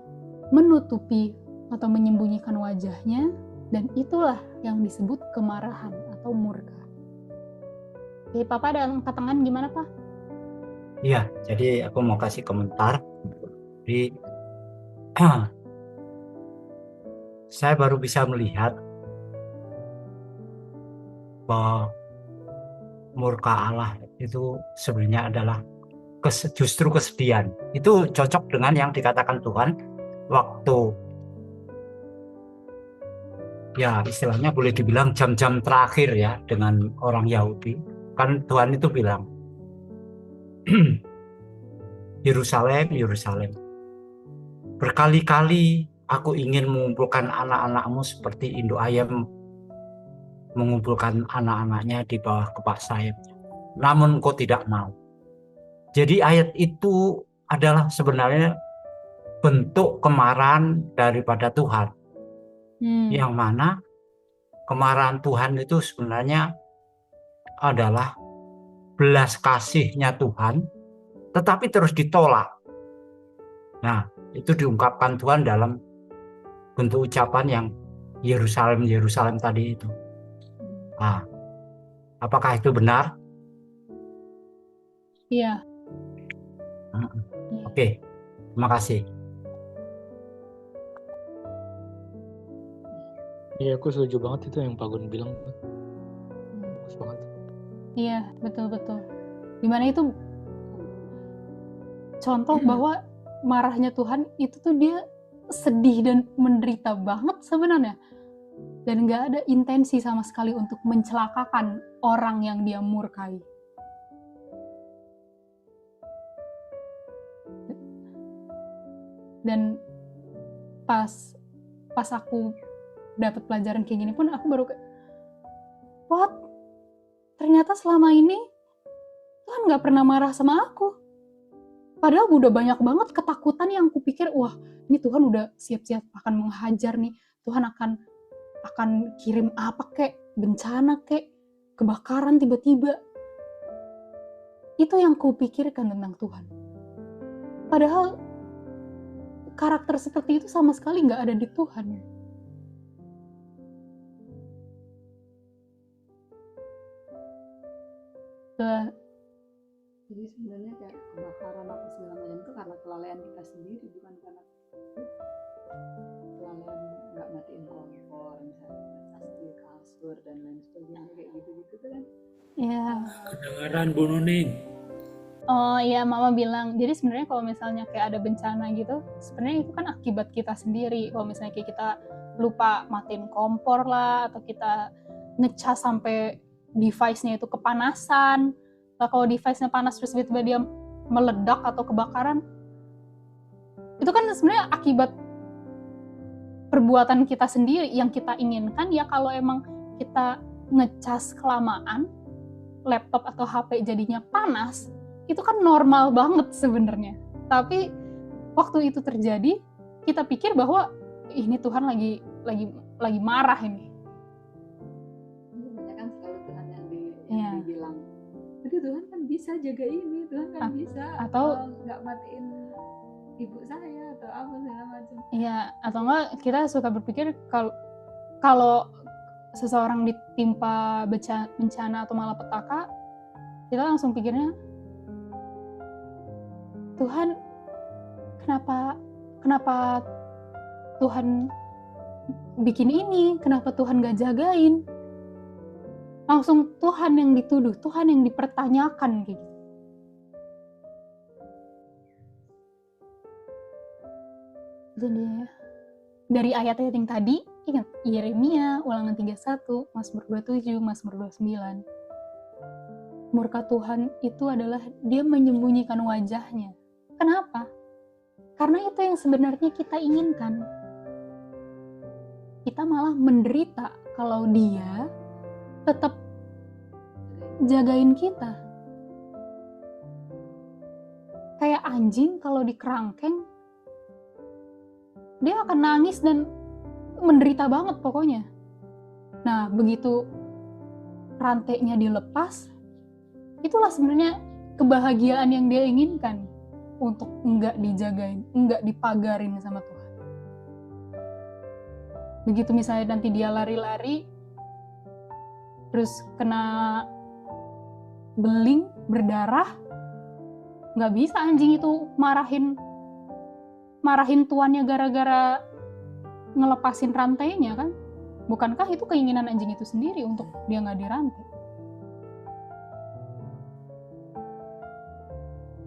menutupi atau menyembunyikan wajahnya, dan itulah yang disebut kemarahan atau murka. Jadi Papa ada angkat tangan gimana Pak? Iya, jadi aku mau kasih komentar. Jadi saya baru bisa melihat bahwa murka Allah itu sebenarnya adalah justru kesedihan. Itu cocok dengan yang dikatakan Tuhan waktu, ya istilahnya boleh dibilang jam-jam terakhir ya dengan orang Yahudi. Kan Tuhan itu bilang, Yerusalem, Yerusalem, berkali-kali aku ingin mengumpulkan anak-anakmu seperti induk ayam mengumpulkan anak-anaknya di bawah kepak sayapnya. Namun engkau tidak mau. Jadi ayat itu adalah sebenarnya bentuk kemarahan daripada Tuhan. Yang mana kemarahan Tuhan itu sebenarnya adalah belas kasihnya Tuhan, tetapi terus ditolak. Nah, itu diungkapkan Tuhan dalam bentuk ucapan yang Yerusalem, Yerusalem tadi itu. Nah, apakah itu benar? Iya. Oke, terima kasih. Iya, aku setuju banget itu yang Pak Gun bilang. Bagus banget. Iya, betul-betul. Dimana itu contoh bahwa marahnya Tuhan itu tuh dia sedih dan menderita banget sebenarnya. Dan gak ada intensi sama sekali untuk mencelakakan orang yang dia murkai. Dan pas aku dapat pelajaran kayak gini pun aku baru kayak, what? Ternyata selama ini Tuhan gak pernah marah sama aku. Padahal udah banyak banget ketakutan yang aku pikir, wah ini Tuhan udah siap-siap akan menghajar nih. Tuhan akan kirim apa kek, bencana kek, kebakaran tiba-tiba. Itu yang ku pikirkan tentang Tuhan. Padahal karakter seperti itu sama sekali gak ada di Tuhan. Jadi sebenarnya kayak kebakaran apa segala macam itu karena kelalaian kita sendiri, bukan karena kelalaian nggak matiin kompor, misalnya ngecas di kasur dan lain sebagainya kayak gitu-gitu kan. Iya. Kedengaran Bu Nuning. Oh iya, Mama bilang, jadi sebenarnya kalau misalnya kayak ada bencana gitu, sebenarnya itu kan akibat kita sendiri. Kalau misalnya kayak kita lupa matiin kompor lah, atau kita ngecas sampai device-nya itu kepanasan. Nah, kalau device-nya panas terus tiba-tiba dia meledak atau kebakaran, itu kan sebenarnya akibat perbuatan kita sendiri. Yang kita inginkan ya kalau emang kita ngecas kelamaan, laptop atau HP jadinya panas, itu kan normal banget sebenarnya. Tapi waktu itu terjadi, kita pikir bahwa ini Tuhan lagi marah ini. Banyak kan selalu Tuhan yang Iya. dibilang, aduh Tuhan kan bisa jaga ini, Tuhan kan bisa atau nggak matiin ibu saya atau apa segala macam. Iya, atau enggak kita suka berpikir kalau seseorang ditimpa bencana atau malapetaka, kita langsung pikirnya, Tuhan, kenapa Tuhan bikin ini? Kenapa Tuhan gak jagain? Langsung Tuhan yang dituduh, Tuhan yang dipertanyakan gitu. Itu dia. Dari ayat-ayat yang tadi, ingat Yeremia, Ulangan 31, Mazmur 27, Mazmur 29. Murka Tuhan itu adalah dia menyembunyikan wajahnya. Kenapa? Karena itu yang sebenarnya kita inginkan. Kita malah menderita kalau dia tetap jagain kita. Kayak anjing kalau dikerangkeng, dia akan nangis dan menderita banget pokoknya. Nah, begitu rantainya dilepas, itulah sebenarnya kebahagiaan yang dia inginkan, untuk enggak dijagain, enggak dipagarin sama Tuhan. Begitu misalnya nanti dia lari-lari, terus kena beling, berdarah, nggak bisa anjing itu marahin tuannya gara-gara ngelepasin rantainya kan? Bukankah itu keinginan anjing itu sendiri untuk dia nggak dirantai?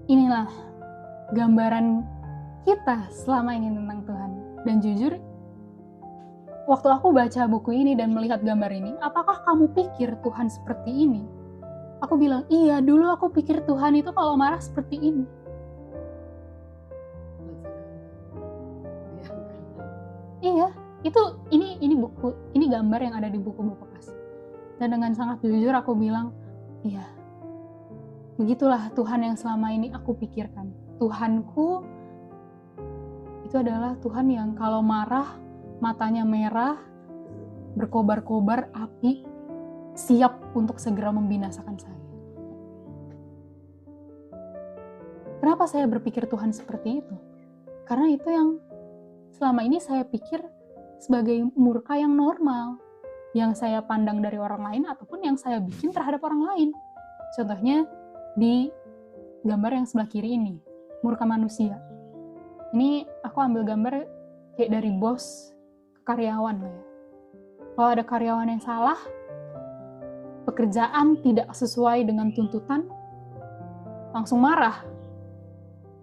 Inilah gambaran kita selama ini tentang Tuhan. Dan jujur, waktu aku baca buku ini dan melihat gambar ini, apakah kamu pikir Tuhan seperti ini? Aku bilang, iya, dulu aku pikir Tuhan itu kalau marah seperti ini. Iya, ini gambar yang ada di buku-buku kasih. Dan dengan sangat jujur aku bilang, iya, begitulah Tuhan yang selama ini aku pikirkan. Tuhanku itu adalah Tuhan yang kalau marah, matanya merah, berkobar-kobar api, siap untuk segera membinasakan saya. Kenapa saya berpikir Tuhan seperti itu? Karena itu yang selama ini saya pikir sebagai murka yang normal, yang saya pandang dari orang lain ataupun yang saya bikin terhadap orang lain. Contohnya di gambar yang sebelah kiri ini, murka manusia. Ini aku ambil gambar kayak dari bos ke karyawan lah ya. Kalau ada karyawan yang salah, pekerjaan tidak sesuai dengan tuntutan, langsung marah,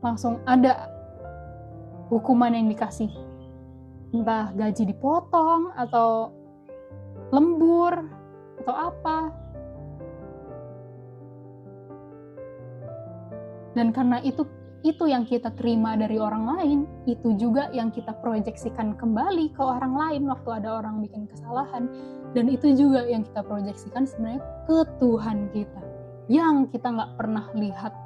langsung ada hukuman yang dikasih. Entah gaji dipotong, atau lembur, atau apa. Dan karena itu yang kita terima dari orang lain, itu juga yang kita proyeksikan kembali ke orang lain waktu ada orang bikin kesalahan. Dan itu juga yang kita proyeksikan sebenarnya ke Tuhan kita, yang kita nggak pernah lihat.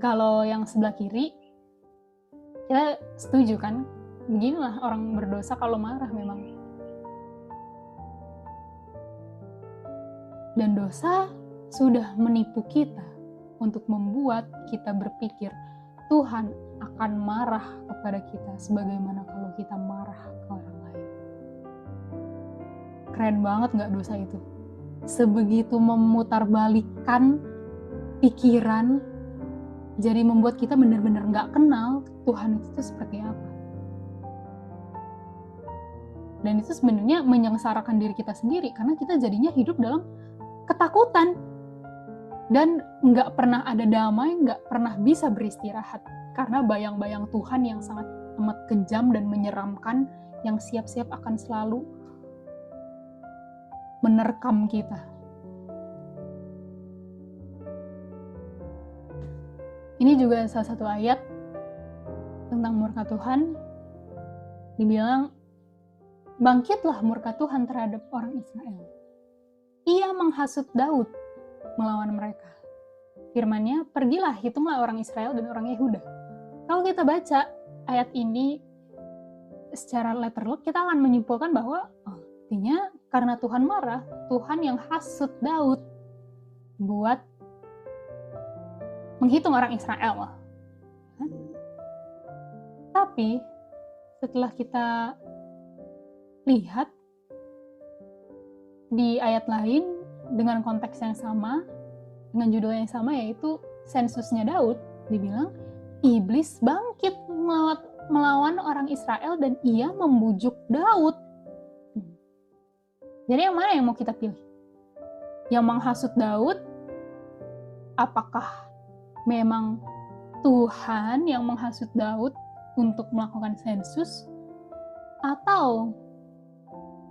Kalau yang sebelah kiri, kita setuju kan? Beginilah orang berdosa kalau marah memang. Dan dosa sudah menipu kita untuk membuat kita berpikir Tuhan akan marah kepada kita sebagaimana kalau kita marah ke orang lain. Keren banget gak dosa itu? Sebegitu memutarbalikkan pikiran, jadi membuat kita benar-benar gak kenal Tuhan itu seperti apa. Dan itu sebenarnya menyengsarakan diri kita sendiri, karena kita jadinya hidup dalam ketakutan. Dan gak pernah ada damai, gak pernah bisa beristirahat. Karena bayang-bayang Tuhan yang sangat amat kejam dan menyeramkan, yang siap-siap akan selalu menerkam kita. Ini juga salah satu ayat tentang murka Tuhan. Dibilang, bangkitlah murka Tuhan terhadap orang Israel. Ia menghasut Daud melawan mereka. Firman-Nya, pergilah, hitunglah orang Israel dan orang Yehuda. Kalau kita baca ayat ini secara letterlock, kita akan menyimpulkan bahwa artinya karena Tuhan marah, Tuhan yang hasut Daud buat menghitung orang Israel. Tapi setelah kita lihat di ayat lain dengan konteks yang sama, dengan judul yang sama, yaitu sensusnya Daud, dibilang iblis bangkit melawan orang Israel dan ia membujuk Daud. Jadi yang mana yang mau kita pilih? Yang menghasut Daud, apakah memang Tuhan yang menghasut Daud untuk melakukan sensus, atau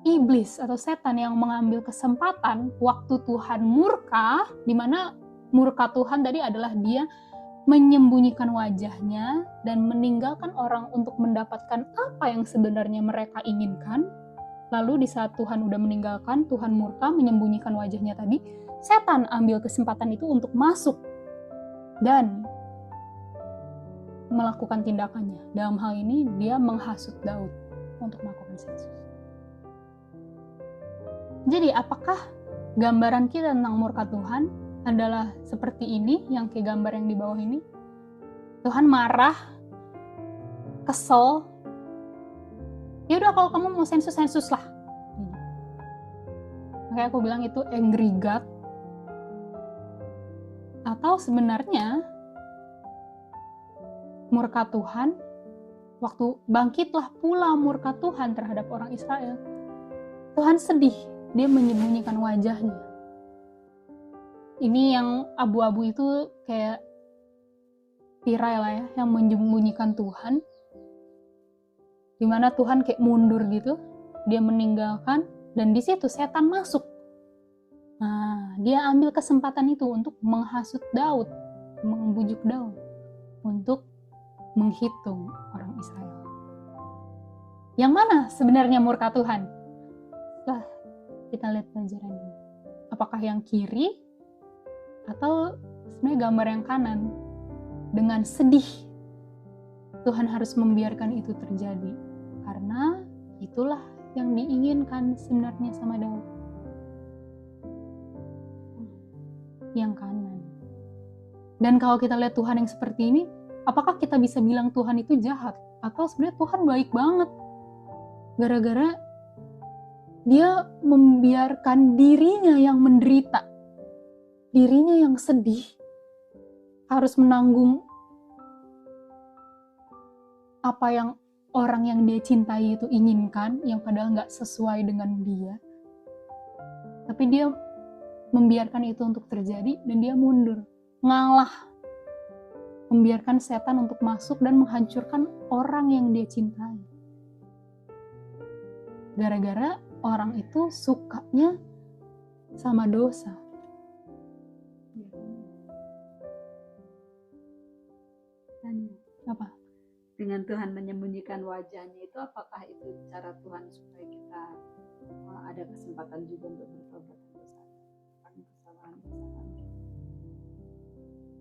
iblis atau setan yang mengambil kesempatan waktu Tuhan murka, di mana murka Tuhan tadi adalah dia menyembunyikan wajahnya dan meninggalkan orang untuk mendapatkan apa yang sebenarnya mereka inginkan. Lalu di saat Tuhan udah meninggalkan, Tuhan murka menyembunyikan wajahnya tadi, setan ambil kesempatan itu untuk masuk dan melakukan tindakannya. Dalam hal ini dia menghasut Daud. untuk melakukan sensus. Jadi apakah gambaran kita tentang murka Tuhan adalah seperti ini, yang kayak gambar yang di bawah ini? Tuhan marah, kesel, ya udah kalau kamu mau sensus lah. Makanya aku bilang itu angry God. Atau sebenarnya murka Tuhan, waktu bangkitlah pula murka Tuhan terhadap orang Israel, Tuhan sedih, dia menyembunyikan wajahnya. Ini yang abu-abu itu kayak tirai lah ya, yang menyembunyikan Tuhan, dimana Tuhan kayak mundur gitu, dia meninggalkan, dan di situ setan masuk. Nah, dia ambil kesempatan itu untuk menghasut Daud, membujuk Daud untuk menghitung orang Israel. Yang mana sebenarnya murka Tuhan? Nah, kita lihat pelajaran ini. Apakah yang kiri atau sebenarnya gambar yang kanan? Dengan sedih Tuhan harus membiarkan itu terjadi, karena itulah yang diinginkan sebenarnya sama Daud. Yang kanan. Dan kalau kita lihat Tuhan yang seperti ini, apakah kita bisa bilang Tuhan itu jahat? Atau sebenarnya Tuhan baik banget? Gara-gara dia membiarkan dirinya yang menderita, dirinya yang sedih, harus menanggung apa yang orang yang dia cintai itu inginkan, yang padahal nggak sesuai dengan dia. Tapi dia membiarkan itu untuk terjadi, dan dia mundur, ngalah, membiarkan setan untuk masuk dan menghancurkan orang yang dia cintai. Gara-gara orang itu sukanya sama dosa. Apa? Dengan Tuhan menyembunyikan wajahnya itu, apakah itu cara Tuhan supaya kita ada kesempatan juga untuk bertobat kesalahan.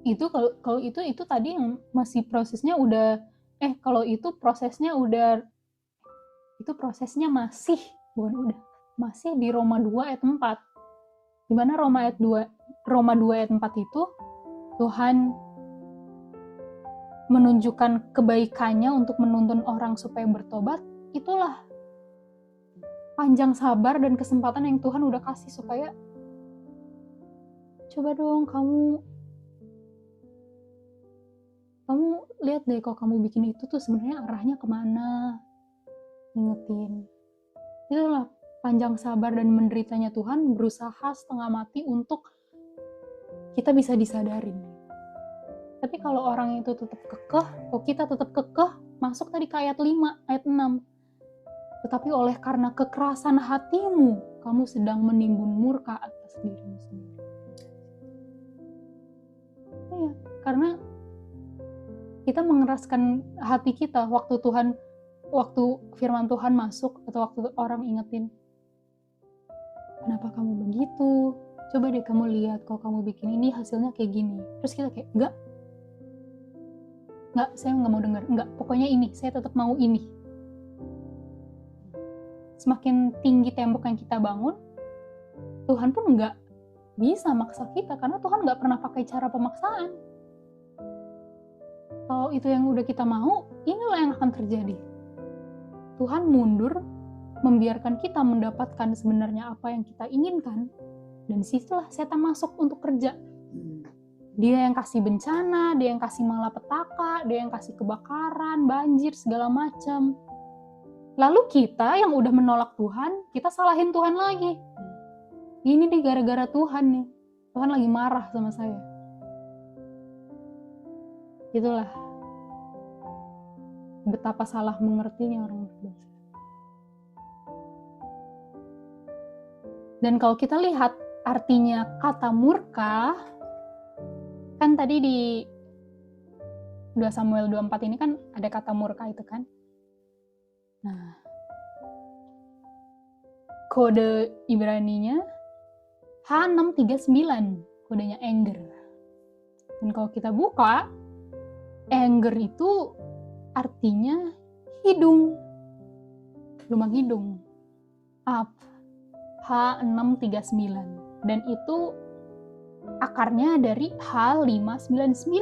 Itu kalau itu tadi yang masih prosesnya udah kalau itu prosesnya udah, itu prosesnya masih masih di Roma 2 ayat 4. Di mana Roma 2 ayat 4 itu Tuhan menunjukkan kebaikannya untuk menuntun orang supaya bertobat. Itulah panjang sabar dan kesempatan yang Tuhan udah kasih supaya coba dong kamu lihat deh, kalau kamu bikin itu tuh sebenarnya arahnya kemana, ingetin. Itulah panjang sabar dan menderitanya Tuhan, berusaha setengah mati untuk kita bisa disadarin. Tapi kalau orang itu tetap kekeh, kalau kita tetap kekeh, masuk tadi ke ayat 5, ayat 6. Tetapi oleh karena kekerasan hatimu, kamu sedang menimbun murka atas dirimu sendiri. Iya, karena kita mengeraskan hati kita waktu firman Tuhan masuk, atau waktu orang ingetin, kenapa kamu begitu? Coba deh kamu lihat, kalau kamu bikin ini hasilnya kayak gini. Terus kita kayak, enggak, saya nggak mau dengar, enggak, pokoknya ini, saya tetap mau ini. Semakin tinggi tembok yang kita bangun, Tuhan pun nggak bisa maksa kita, karena Tuhan nggak pernah pakai cara pemaksaan. Kalau itu yang udah kita mau, inilah yang akan terjadi. Tuhan mundur, membiarkan kita mendapatkan sebenarnya apa yang kita inginkan, dan disitulah setan masuk untuk kerja. Dia yang kasih bencana, dia yang kasih malapetaka, dia yang kasih kebakaran, banjir, segala macam. Lalu kita yang udah menolak Tuhan, kita salahin Tuhan lagi. Ini nih gara-gara Tuhan nih. Tuhan lagi marah sama saya. Itulah betapa salah mengertinya orang berdosa. Dan kalau kita lihat artinya kata murka, kan tadi di 2 Samuel 24 ini kan ada kata murka itu kan. Nah, kode Ibraninya H639, kodenya anger. Dan kalau kita buka, anger itu artinya hidung. lubang hidung. Up. H639. Dan itu akarnya dari H599.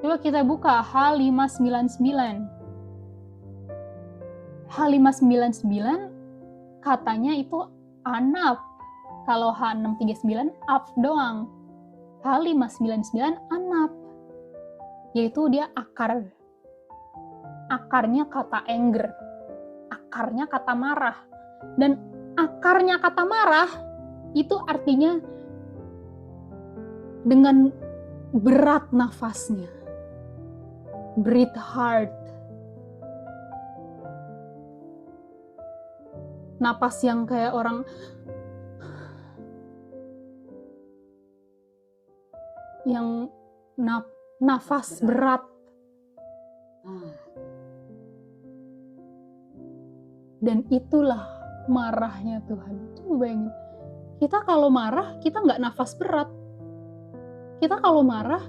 Coba kita buka H599. H599 katanya itu anap. Kalau H639 up doang. H599 anap. Yaitu dia akar. Akarnya kata anger. Akarnya kata marah. Dan akarnya kata marah itu artinya dengan berat nafasnya. Breathe hard. Napas yang kayak orang yang nafas berat. Dan itulah marahnya Tuhan. Coba bayangin. Kita kalau marah, kita nggak nafas berat. Kita kalau marah,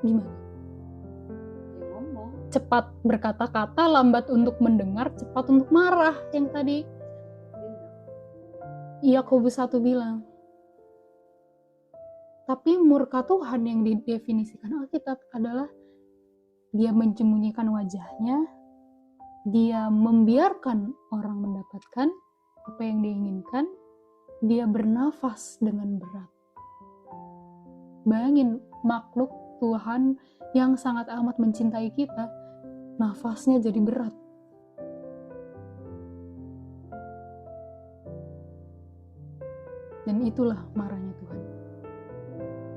gimana? Ngomong. Cepat berkata-kata, lambat untuk mendengar, cepat untuk marah. Yang tadi Yakobus 1 bilang. Tapi murka Tuhan yang didefinisikan Alkitab adalah dia menyembunyikan wajahnya, dia membiarkan orang mendapatkan apa yang diinginkan, dia bernafas dengan berat. Bayangin makhluk Tuhan yang sangat amat mencintai kita, nafasnya jadi berat. Dan itulah marahnya Tuhan.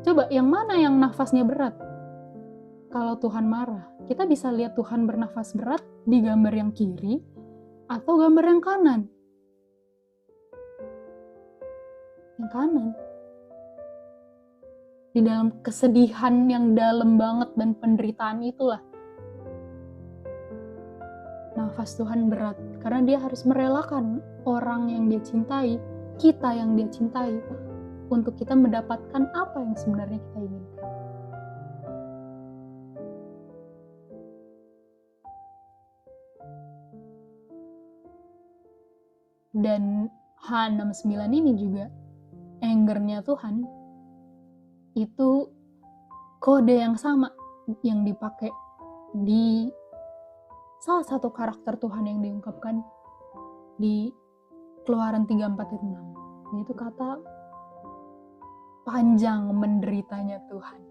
Coba yang mana yang nafasnya berat? Kalau Tuhan marah, kita bisa lihat Tuhan bernafas berat di gambar yang kiri atau gambar yang kanan. Yang kanan. Di dalam kesedihan yang dalam banget dan penderitaan itulah nafas Tuhan berat. Karena dia harus merelakan orang yang dia cintai, kita yang dia cintai, untuk kita mendapatkan apa yang sebenarnya kita inginkan. Dan H69 ini juga angernya Tuhan itu kode yang sama yang dipakai di salah satu karakter Tuhan yang diungkapkan di Keluaran 34:6, yaitu kata panjang menderitanya Tuhan,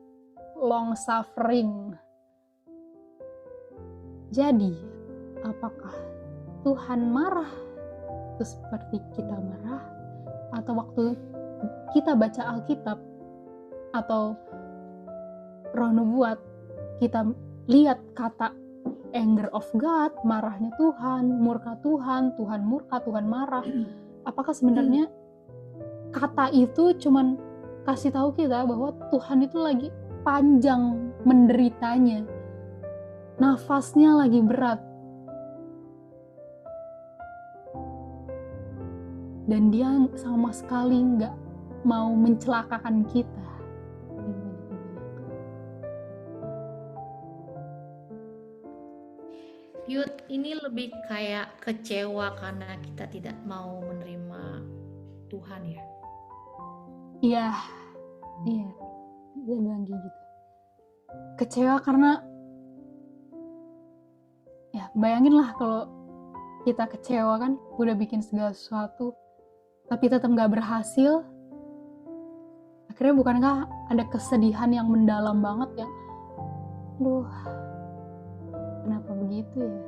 long suffering. Jadi, apakah Tuhan marah itu seperti kita marah, atau waktu kita baca Alkitab atau Roh Nubuat kita lihat kata anger of God, marahnya Tuhan, murka Tuhan, Tuhan murka, Tuhan marah. Apakah sebenarnya kata itu cuman kasih tahu kita bahwa Tuhan itu lagi panjang menderitanya, nafasnya lagi berat, dan dia sama sekali nggak mau mencelakakan kita. Yud, ini lebih kayak kecewa karena kita tidak mau menerima Tuhan ya? Iya, dia bilang gitu. Kecewa karena, ya bayanginlah kalau kita kecewa kan, udah bikin segala sesuatu, tapi tetap nggak berhasil. Akhirnya bukankah ada kesedihan yang mendalam banget yang, duh, kenapa begitu ya?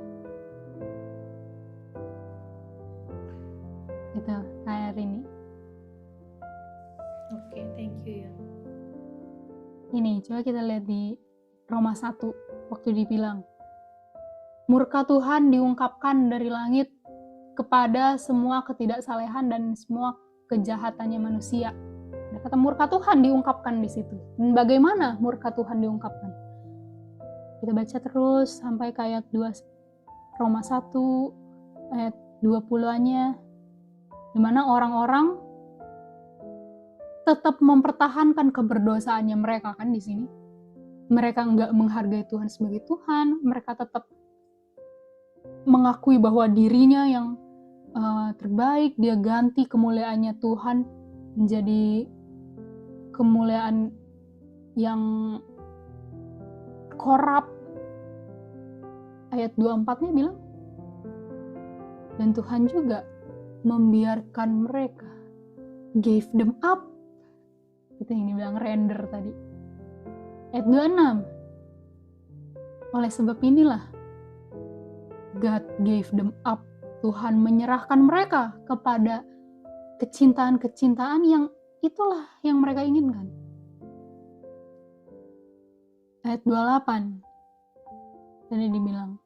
Gitu, kayak hari ini. Oke, thank you ya. Ini, coba kita lihat di Roma 1, waktu dibilang, murka Tuhan diungkapkan dari langit kepada semua ketidaksalehan dan semua kejahatannya manusia. Ada kata murka Tuhan diungkapkan di situ. Dan bagaimana murka Tuhan diungkapkan? Kita baca terus sampai ke ayat 2 Roma 1 ayat 20-nya, di mana orang-orang tetap mempertahankan keberdosaannya mereka kan di sini. Mereka nggak menghargai Tuhan sebagai Tuhan, mereka tetap mengakui bahwa dirinya yang terbaik, dia ganti kemuliaannya Tuhan menjadi kemuliaan yang korup. Ayat 24-nya bilang, dan Tuhan juga membiarkan mereka, gave them up. Itu yang dibilang render tadi. Ayat 26, oleh sebab inilah God gave them up. Tuhan menyerahkan mereka kepada kecintaan-kecintaan yang itulah yang mereka inginkan. Ayat 28, tadi dibilang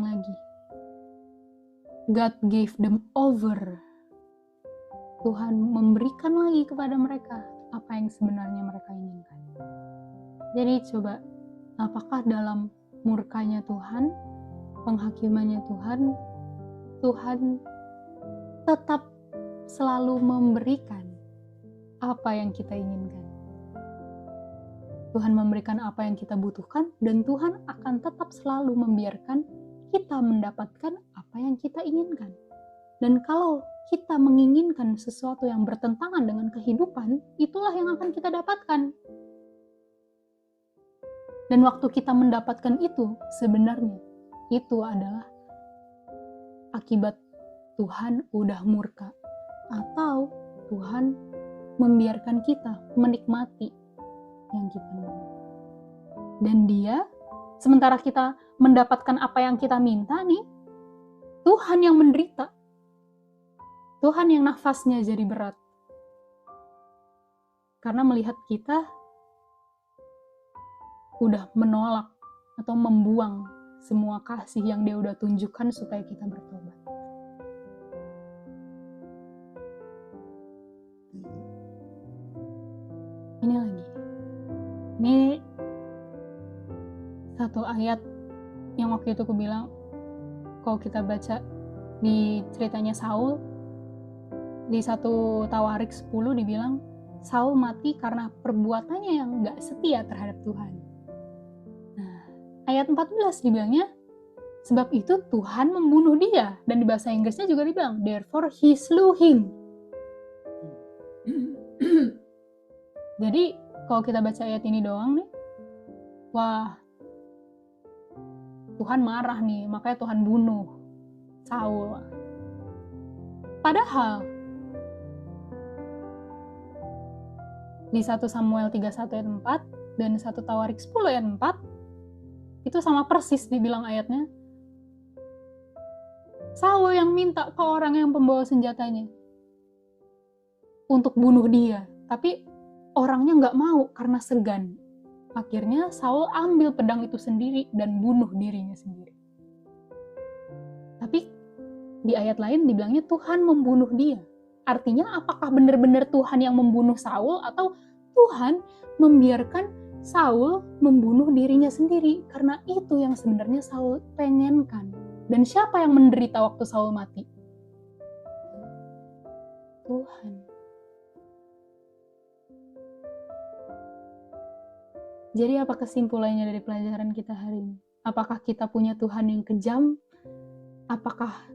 lagi, God gave them over. Tuhan memberikan lagi kepada mereka apa yang sebenarnya mereka inginkan. Jadi coba, apakah dalam murkanya Tuhan, penghakimannya Tuhan tetap selalu memberikan apa yang kita inginkan. Tuhan memberikan apa yang kita butuhkan, dan Tuhan akan tetap selalu membiarkan kita mendapatkan apa yang kita inginkan. Dan kalau kita menginginkan sesuatu yang bertentangan dengan kehidupan, itulah yang akan kita dapatkan. Dan waktu kita mendapatkan itu, sebenarnya itu adalah akibat Tuhan udah murka, atau Tuhan membiarkan kita menikmati yang kita mau. Dan dia, sementara kita mendapatkan apa yang kita minta nih, Tuhan yang menderita. Tuhan yang nafasnya jadi berat. Karena melihat kita udah menolak atau membuang semua kasih yang dia udah tunjukkan supaya kita bertobat. Ini lagi. Ini satu ayat yang waktu itu aku bilang, kalau kita baca di ceritanya Saul, di 1 Tawarik 10 dibilang, Saul mati karena perbuatannya yang gak setia terhadap Tuhan. Nah, ayat 14 dibilangnya, sebab itu Tuhan membunuh dia. Dan di bahasa Inggrisnya juga dibilang, therefore he slew him. Jadi, kalau kita baca ayat ini doang nih, wah, Tuhan marah nih, makanya Tuhan bunuh Saul. Padahal, di 1 Samuel 31 ayat 4 dan 1 Tawarik 10 ayat 4 itu sama persis dibilang ayatnya. Saul yang minta ke orang yang pembawa senjatanya untuk bunuh dia, tapi orangnya nggak mau karena segan. Akhirnya Saul ambil pedang itu sendiri dan bunuh dirinya sendiri. Tapi di ayat lain dibilangnya Tuhan membunuh dia. Artinya apakah benar-benar Tuhan yang membunuh Saul, atau Tuhan membiarkan Saul membunuh dirinya sendiri? Karena itu yang sebenarnya Saul pengenkan. Dan siapa yang menderita waktu Saul mati? Tuhan. Jadi apa kesimpulannya dari pelajaran kita hari ini? Apakah kita punya Tuhan yang kejam? Apakah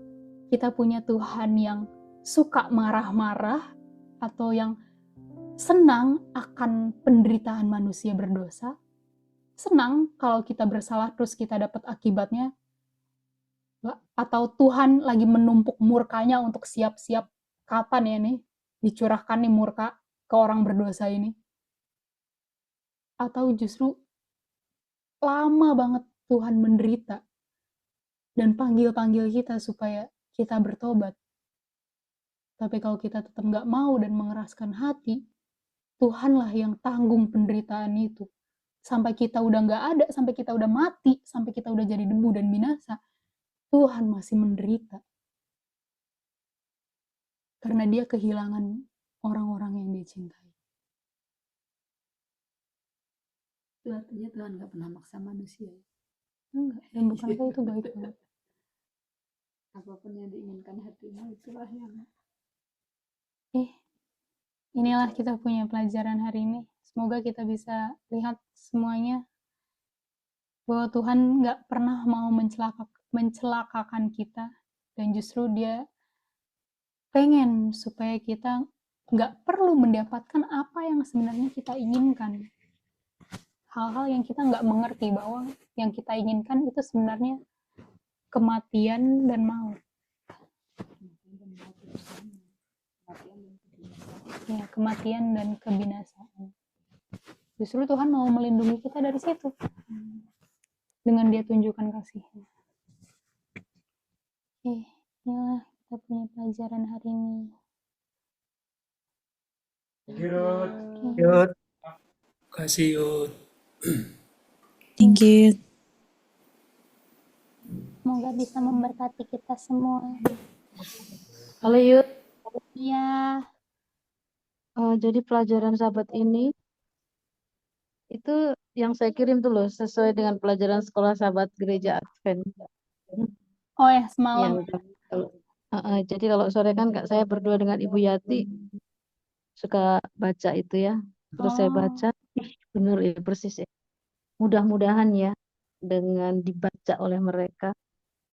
kita punya Tuhan yang suka marah-marah, atau yang senang akan penderitaan manusia berdosa? Senang kalau kita bersalah terus kita dapat akibatnya? Atau Tuhan lagi menumpuk murkanya untuk siap-siap kapan ya nih dicurahkan nih murka ke orang berdosa ini? Atau justru lama banget Tuhan menderita dan panggil-panggil kita supaya kita bertobat. Tapi kalau kita tetap nggak mau dan mengeraskan hati, Tuhanlah yang tanggung penderitaan itu. Sampai kita udah nggak ada, sampai kita udah mati, sampai kita udah jadi debu dan binasa, Tuhan masih menderita. Karena dia kehilangan orang-orang yang dia cintai. Itu artinya Tuhan nggak pernah maksa manusia. Enggak, dan bukankah itu baik banget? Apapun yang diinginkan hatinya, itulah yang Inilah kita punya pelajaran hari ini. Semoga kita bisa lihat semuanya bahwa Tuhan nggak pernah mau mencelakakan kita, dan justru Dia pengen supaya kita nggak perlu mendapatkan apa yang sebenarnya kita inginkan. Hal-hal yang kita nggak mengerti bahwa yang kita inginkan itu sebenarnya kematian dan maut. Ya, kematian dan kebinasaan. Justru Tuhan mau melindungi kita dari situ. Dengan Dia tunjukkan kasih-Nya. Oke, inilah kita punya pelajaran hari ini. Oke. Yud, Kasih Yud. Thank you. Semoga bisa memberkati kita semua. Halo Yud, Iya, jadi pelajaran sahabat ini itu yang saya kirim tuh loh sesuai dengan pelajaran sekolah sahabat gereja Advent. oh ya semalam. Yang kalau jadi kalau sore kan Kak saya berdua dengan Ibu Yati suka baca itu ya. Terus saya baca, bener ya persis ya. Mudah-mudahan ya dengan dibaca oleh mereka